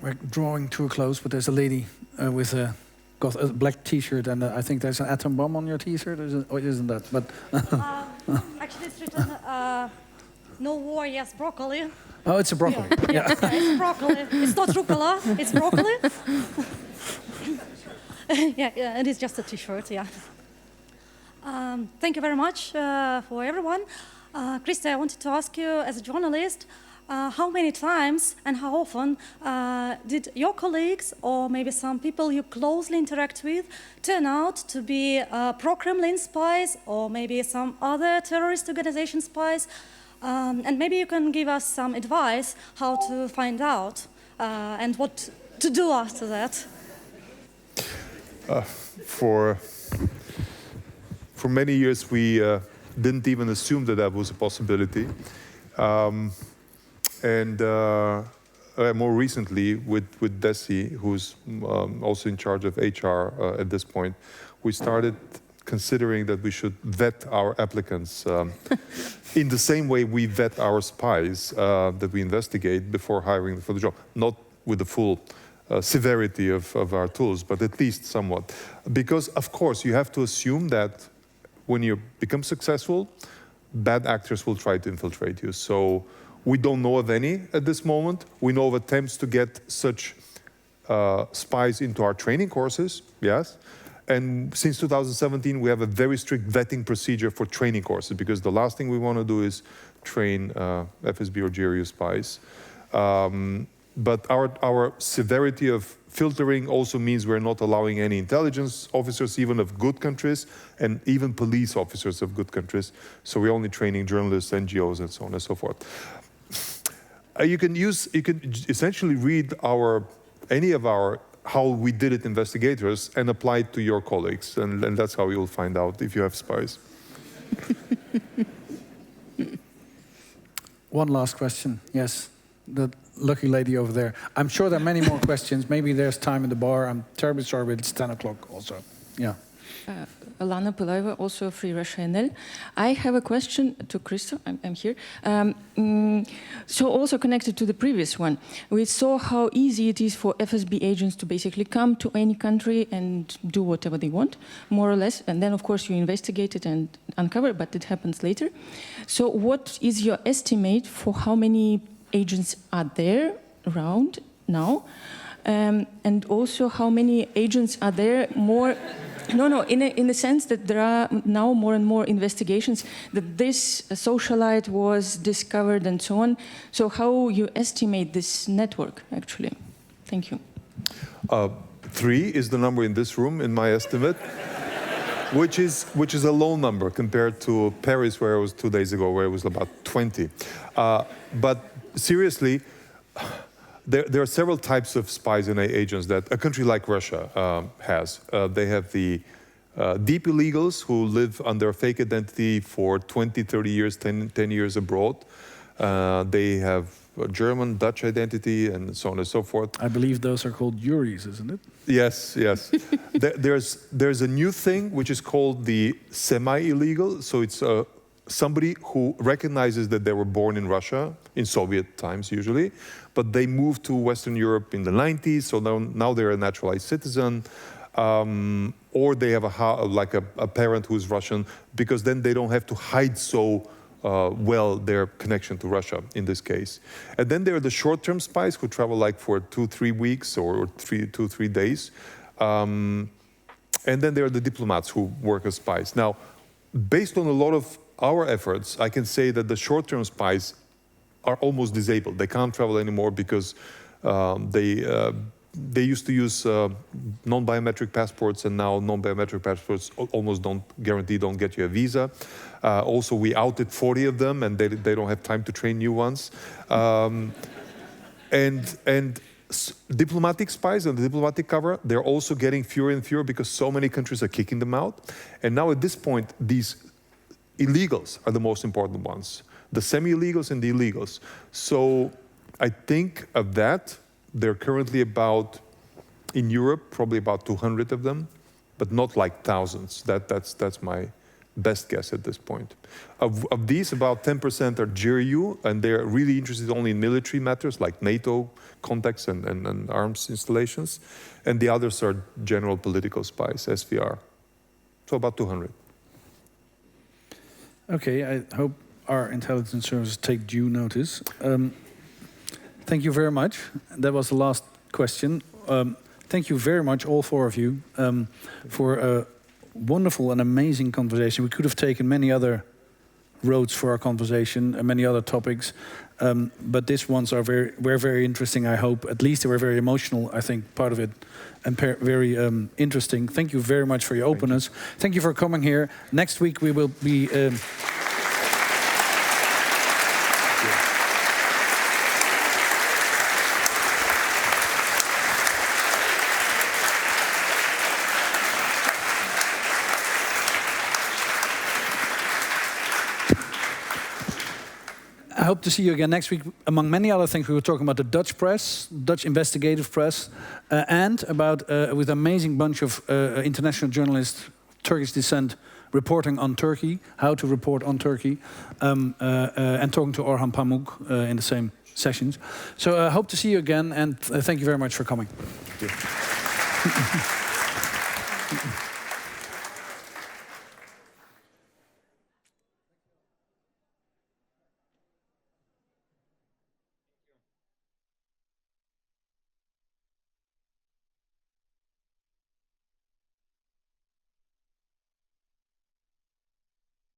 We're drawing to a close, but there's a lady with got a black T-shirt, and I think there's an atom bomb on your T-shirt, or isn't that? But actually, it's written "No war, yes broccoli." oh, it's a broccoli. Yeah, it's broccoli. It's not rucola. It's broccoli. yeah, it is just a T-shirt. Yeah. Thank you very much for everyone. Christo, I wanted to ask you, as a journalist, how many times and how often did your colleagues, or maybe some people you closely interact with, turn out to be pro-Kremlin spies, or maybe some other terrorist organization spies? And maybe you can give us some advice how to find out and what to do after that. For many years, we didn't even assume that that was a possibility. And more recently, with Desi, who's also in charge of HR at this point, we started considering that we should vet our applicants in the same way we vet our spies that we investigate before hiring them for the job. Not with the full severity of our tools, but at least somewhat. Because, of course, you have to assume that when you become successful, bad actors will try to infiltrate you. So we don't know of any at this moment. We know of attempts to get such spies into our training courses, yes. And since 2017, we have a very strict vetting procedure for training courses, because the last thing we want to do is train FSB or GRU spies. But our severity of filtering also means we're not allowing any intelligence officers, even of good countries, and even police officers of good countries. So we're only training journalists, NGOs, and so on and so forth. You can essentially read any of our how we did it investigators and apply it to your colleagues, and that's how you'll find out if you have spies. one last question. Yes, the lucky lady over there. I'm sure there are many more questions. Maybe there's time in the bar. I'm terribly sorry, but it's 10 o'clock also. Yeah. Alana Pelaeva, also Free Russia NL. I have a question to Christo. I'm here. So also connected to the previous one, we saw how easy it is for FSB agents to basically come to any country and do whatever they want, more or less. And then, of course, you investigate it and uncover, but it happens later. So what is your estimate for how many agents are there around now? And also how many agents are there more? No, in the sense that there are now more and more investigations that this socialite was discovered and so on. So how you estimate this network, actually? Thank you. 3 is the number in this room, in my estimate, which is a low number compared to Paris, where I was 2 days ago, where it was about 20. But seriously, there are several types of spies and agents that a country like Russia has. They have the deep illegals who live under a fake identity for 20, 30 years, 10 years abroad. They have a German, Dutch identity, and so on and so forth. I believe those are called juries, isn't it? Yes. There's a new thing which is called the semi-illegal. So it's somebody who recognizes that they were born in Russia, in Soviet times usually, but they moved to Western Europe in the 90s, so now they're a naturalized citizen, or they have a parent who's Russian, because then they don't have to hide so well their connection to Russia in this case. And then there are the short-term spies who travel like for 2-3 weeks or 2-3 days. And then there are the diplomats who work as spies. Now, based on a lot of our efforts, I can say that the short-term spies are almost disabled. They can't travel anymore because they used to use non-biometric passports, and now non-biometric passports almost don't get you a visa. Also, we outed 40 of them, and they don't have time to train new ones. And diplomatic spies and the diplomatic cover, they're also getting fewer and fewer because so many countries are kicking them out. And now at this point, these illegals are the most important ones. The semi-illegals and the illegals. So I think of that, there are currently in Europe, probably about 200 of them, but not like thousands. That's my best guess at this point. Of these, about 10% are GRU, and they're really interested only in military matters, like NATO contacts and arms installations. And the others are general political spies, SVR. So about 200. Okay, I hope our intelligence services take due notice. Thank you very much. That was the last question. Thank you very much, all 4 of you, for a wonderful and amazing conversation. We could have taken many other roads for our conversation and many other topics, but these ones were very interesting, I hope. At least they were very emotional, I think, part of it, and very interesting. Thank you very much for your openness. Thank you for coming here. Next week we will be... I hope to see you again next week. Among many other things, we were talking about the Dutch press, Dutch investigative press, and about, with an amazing bunch of international journalists, Turkish descent, reporting on Turkey, how to report on Turkey, and talking to Orhan Pamuk in the same sessions. So I hope to see you again, and thank you very much for coming. Thank you.